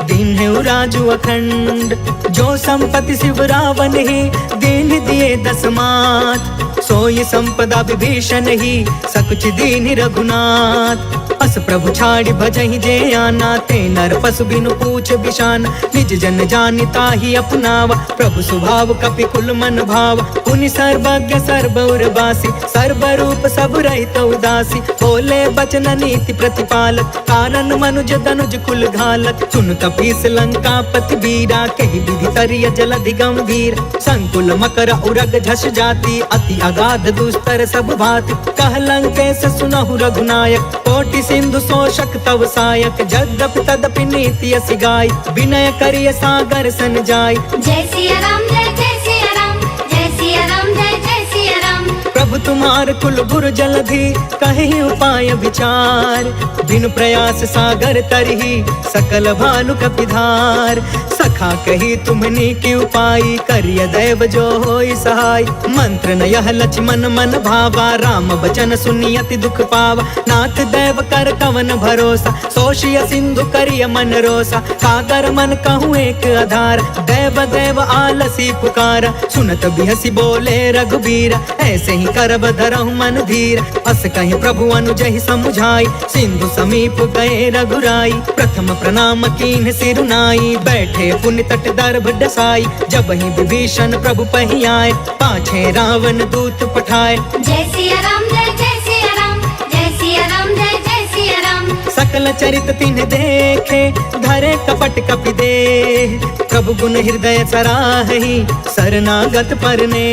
S3: दीन्हु राजु अखंड। जो संपत्ति शिव रावण ही, दीन दिए दस मात। सोई संपदा विभीषण ही, सकुच दीन रघुनाथ। अस प्रभु छाड़ि भजहि जे आना, ते नर पशु बिनु पूछ बिशान। निज जन जानिता ही अपनावा, प्रभु स्वभाव कपि कुल मन भाव। पुनि सर्वज्ञ सर्व उर्वासी, सर्व रूप सब रहित उदासी। बोले बचन नीति प्रतिपालक, कारण मनुज तनुज कुल घालक। सुन कपीस लंका पति बीरा, कहि विधि तरिय जलधि गंभीर। संकुल मकर उरग झस जाति, अति अगाध दुस्तर सब भाति। कह लंकेश सुनहु रघुनायक, कोटि सिंधु शोषक तव सायक। यद्यपि तदपि नीति यसी गाय, विनय करिय सागर सन जाय।
S2: जय सिया राम जय जय सिया राम, जय सिया राम जय जय सिया राम।
S3: प्रभु तुम्हार कुल गुरु जलधि, कहि उपाय विचार। बिनु प्रयास सागर तरही, सकल भालु कपिधार। सखा कही तुमनी की उपाय, करिय दैव जो होई सहाय। मंत्र न यह लक्ष्मण मन भावा, राम बचन सुनि अति दुख पावा। नाथ दैव कर कवन भरोसा, सोषिय सिंधु करिय मन रोसा। सागर मन कहूँ एक आधार, दैव दैव आलसी पुकारा। सुनत बिहसी बोले रघुबीरा, ऐसे ही करब धरहु मन धीर। अस कहि प्रभु अनुजहि समुझाई, सिंधु समीप गए रघुराई। प्रथम प्रणाम कीन्ह सिरुनाई, बैठे पुनि तट दर्भ डसाई। जब ही विभीषण प्रभु पहि आए, पाछे रावण दूत पठाए।
S2: जय सिया राम जय जय सिया राम, जय सिया राम जय जय सिया राम।
S3: सकल चरित तिन्ह देखे, धरे कपट कपि देह। प्रभु गुण हृदय सराहि, शरणागत परने।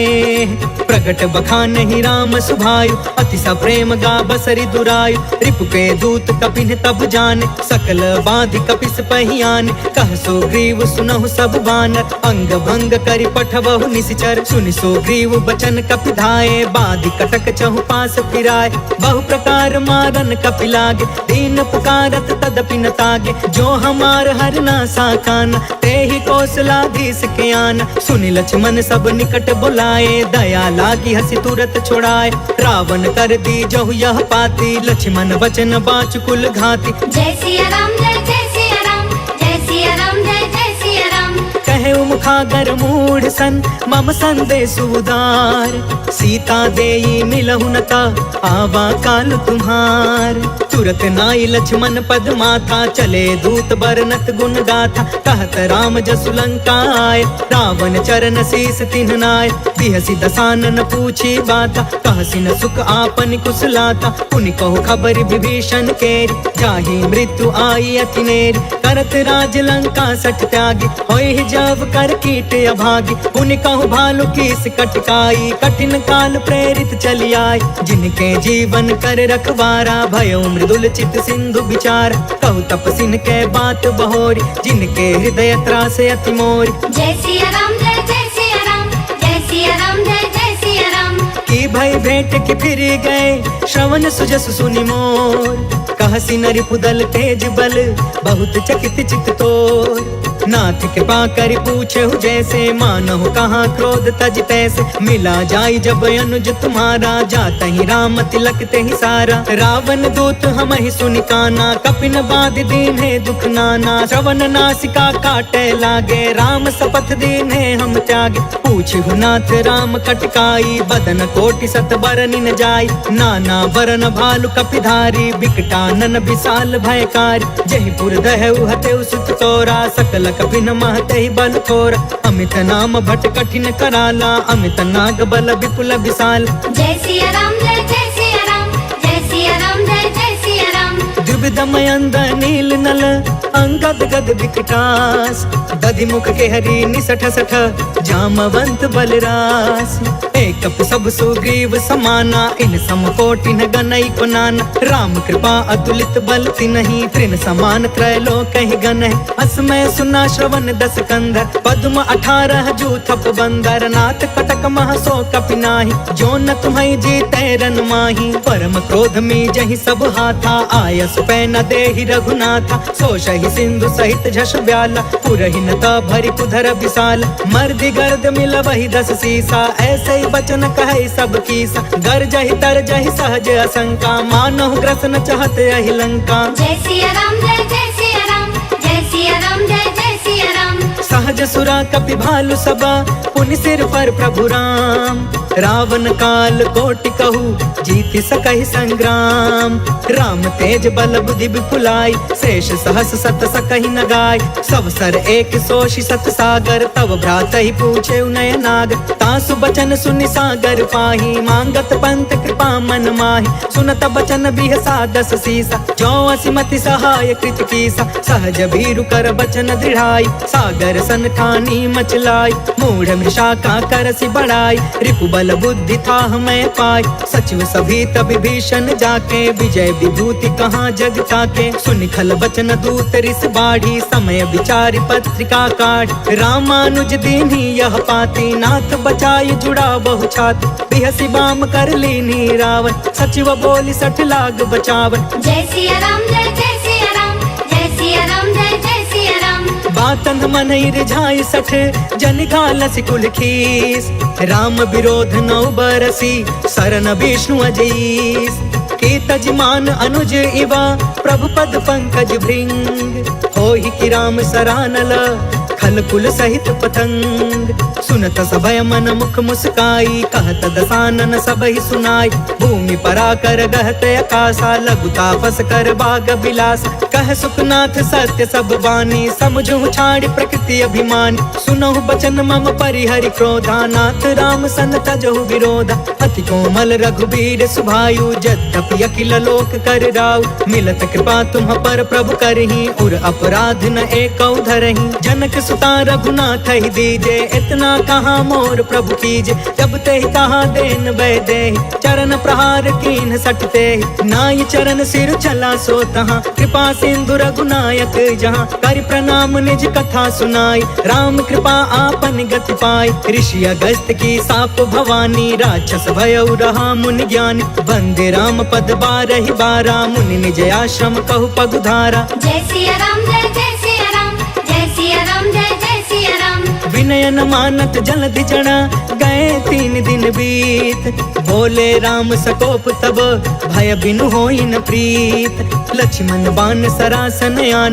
S3: प्रगट बखानहि राम सुभायु, अति सप्रेम गा बसरि दुरायु। रिपु के दूत कपिन तब जाने, सकल बाधि कपिस पहियाने। कह सुग्रीव सुनहु सब बानर, अंग भंग करि पठबहु निशिचर। सुनि सुग्रीव बचन कपि धाये, बाधि कटक चहु पास फिराए। बहु प्रकार मारन कपि लागे, दीन पुकारत तदपि न तागे। जो हमार हरना साकान, तेहि कौशलाधीश के आन। सुनि लक्ष्मण सब निकट बुलाए, दया लागी हसी तुरत छोड़ाए। रावण कर दी जहु यह पाती, लक्ष्मण बचन बाच कुल घाती।
S2: जय सिया राम जय जय सिया राम, जय सिया राम जय जय सिया राम।
S3: कहे मुखागर मूढ़ सन, मम संदेश उदार। सीता देई मिलहु न ता, आवा काल तुम्हार। तुरत नाई लक्ष्मण पद माथा, चले दूत बरनत गुण गाथा। कहत राम जसु लंका आए, रावण चरण शीस तिन्ह नाय। बिहसी दसानन पूछी बाता, कहसी न सुख आपन कुशलाता। पुनि कहु खबर विभीषण केरी, जाहि मृत्यु आई अति नेरी। करत राज लंका सठ त्यागी, होई जब कर कीट अभागी। पुनि कहु भालु कीस कटकाई, कठिन काल प्रेरित चली आई। जिनके जीवन कर रखवारा, भयो मृदुल चित सिंधु विचार। कहु तपसिन के बात बहोरी, जिनके हृदय त्रासे अति मोरी।
S2: जय सिया राम जय जय सिया राम, जय सिया राम जय जय सिया राम।
S3: की भई भेंट की फिर गए, श्रवण सुजस सुनि मोर। कहसी नरि पुदल तेज बल, बहुत चकित चित तोर। नाथ के पाकर पूछहु जैसे, मानहु कहाँ क्रोध तज तैसे। मिला जाई जब अनुज तुम्हारा, जाता ही राम तिलक ते ही सारा। रावण दूत हम ही सुनि काना, कपिन बाध दीन है दुख नाना। श्रवण नासिका काटे लागे, राम शपथ दीन है हम त्यागे। पूछहु नाथ राम कटकाई, बदन कोटि सत बरनि न जाई। नाना बरन भालु कपिधारी, बिकटा कानन विशाल भयकार, जयपुर दहु हते सुत तोरा, सकल कपिन महते बल थोर, अमित नाम भट कठिन कराला, अमित नाग बल विपुल विशाल।
S2: जय सिया राम जय सिया राम, जय सिया राम जय सिया राम।
S3: द्विविधमयंद नील नल, अंगद गद विकटास, दधि मुख के हरि निसठ सठ, जामवंत बलरास। एक सब सुग्रीव समाना, इन सम कोटि न गनई को नाना, राम कृपा अतुलित बल तिन्हि, तृण समान त्रैलोक ही गन है। असमय सुना श्रवण दस कंधर, पद्म 18 जूथप बंदर, नाथ कटक मह सो कपि नाहि, जो न तुम्हें जीते रन माही। परम क्रोध में जहि सब हाथा, आयस पै न देहि रघुनाथा, सो सहि सिंधु सहित झस ब्याला, पुरहि न ता भरि कुधर विशाल। मर्दि गर्द मिल वही 10 सीसा, ऐसे ही बचन कहे सब कीसा, गर जहि तर जहि सहज असंका, मानहु ग्रसन चहत यहि लंका।
S2: जय सिया राम जय सिया राम, जय सिया राम जय सिया राम।
S3: सहज सुरा कपि भालु सबा, पुनि सिर पर प्रभु राम, रावण काल कोटि कहू, जीति सकहि संग्राम। राम तेज बल बुद्धि विपुलाई, शेष सहस सत सकहि न गाय, सब सर एक सोषि सत सागर, तब भ्रात ही पूछे नय नाग। तासु बचन सुनि सागर पाही, मांगत पंत कृपा मन माही, सुनत बचन बिहसा 10 सीसा, जो असिमति सहाय कृत कीसा, सहज भीरु कर बचन दृढ़ाई, सागर सन ठानी मचलाई, मूढ़ मृषा का करसि बढ़ाई, रिपु बल बुद्धि था मैं पाई, सचिव सभी तब भीषण जाके, विजय विभूति कहाँ जग ताके। सुनि खल बचन दूत रिस बाढ़ी, समय विचारि पत्रिका काढ़, रामानुज दीन्ही यह पाती, नाथ बचाई जुड़ा बहु छाती, बिहसी बाम कर लीनी रावण, सचिव बोली 60 लाग बचावन।
S2: जय सिया राम जय सिया राम, जय सिया राम जय सिया राम।
S3: बातंध मन रिझाई 60, जन घालस कुल खीस, राम विरोध 9 बरसी, सरन विष्णु अजीस। के तजमान अनुज इवा, प्रभु पद पंकज भृंग, होहि कि राम सरानल, खल कुल सहित पतंग। सुनत सभय मन मुख मुस्काई, कहत दसानन सबहि सुनाई, भूमि पराकर गहत आकाशा, लघु तापस कर बाग बिलास। कह सुखनाथ सत्य सब बानी, समझु छाड़ प्रकृति अभिमान, सुनहु बचन मम परिहरि क्रोधा, नाथ राम सन तजहु विरोधा। अति कोमल रघुबीर सुभायु, यद्यपि अखिल लोक कर राउ, मिलत कृपा तुम पर प्रभु करही, उर अपराध न एकौ धरही। जनक सुता रघुनाथ ही दीजे, इतना कहाँ मोर प्रभु कीजे, जब ते कहा देन वै दे, चरण प्रहार कीन सटते, नाई चरण सिर चला सो तहाँ, कृपा सिंधु रघुनायक जहाँ, कर प्रणाम निज कथा सुनाई, राम कृपा आपन गति पाई। ऋषि अगस्त की साप भवानी, राक्षस भयउ रहा मुनि ज्ञानी, वंदे राम पद 12 बारा, मुनि निज आश्रम कहु पगुधारा।
S2: जय सिया राम जय सिया राम, जय सिया राम जय सिया राम।
S3: विनय न मानत जलधि जड़ा, गए 3 दिन बीत, बोले राम सकोप तब, भय बिनु होई न प्रीत। लक्ष्मण बाण सरासन आन,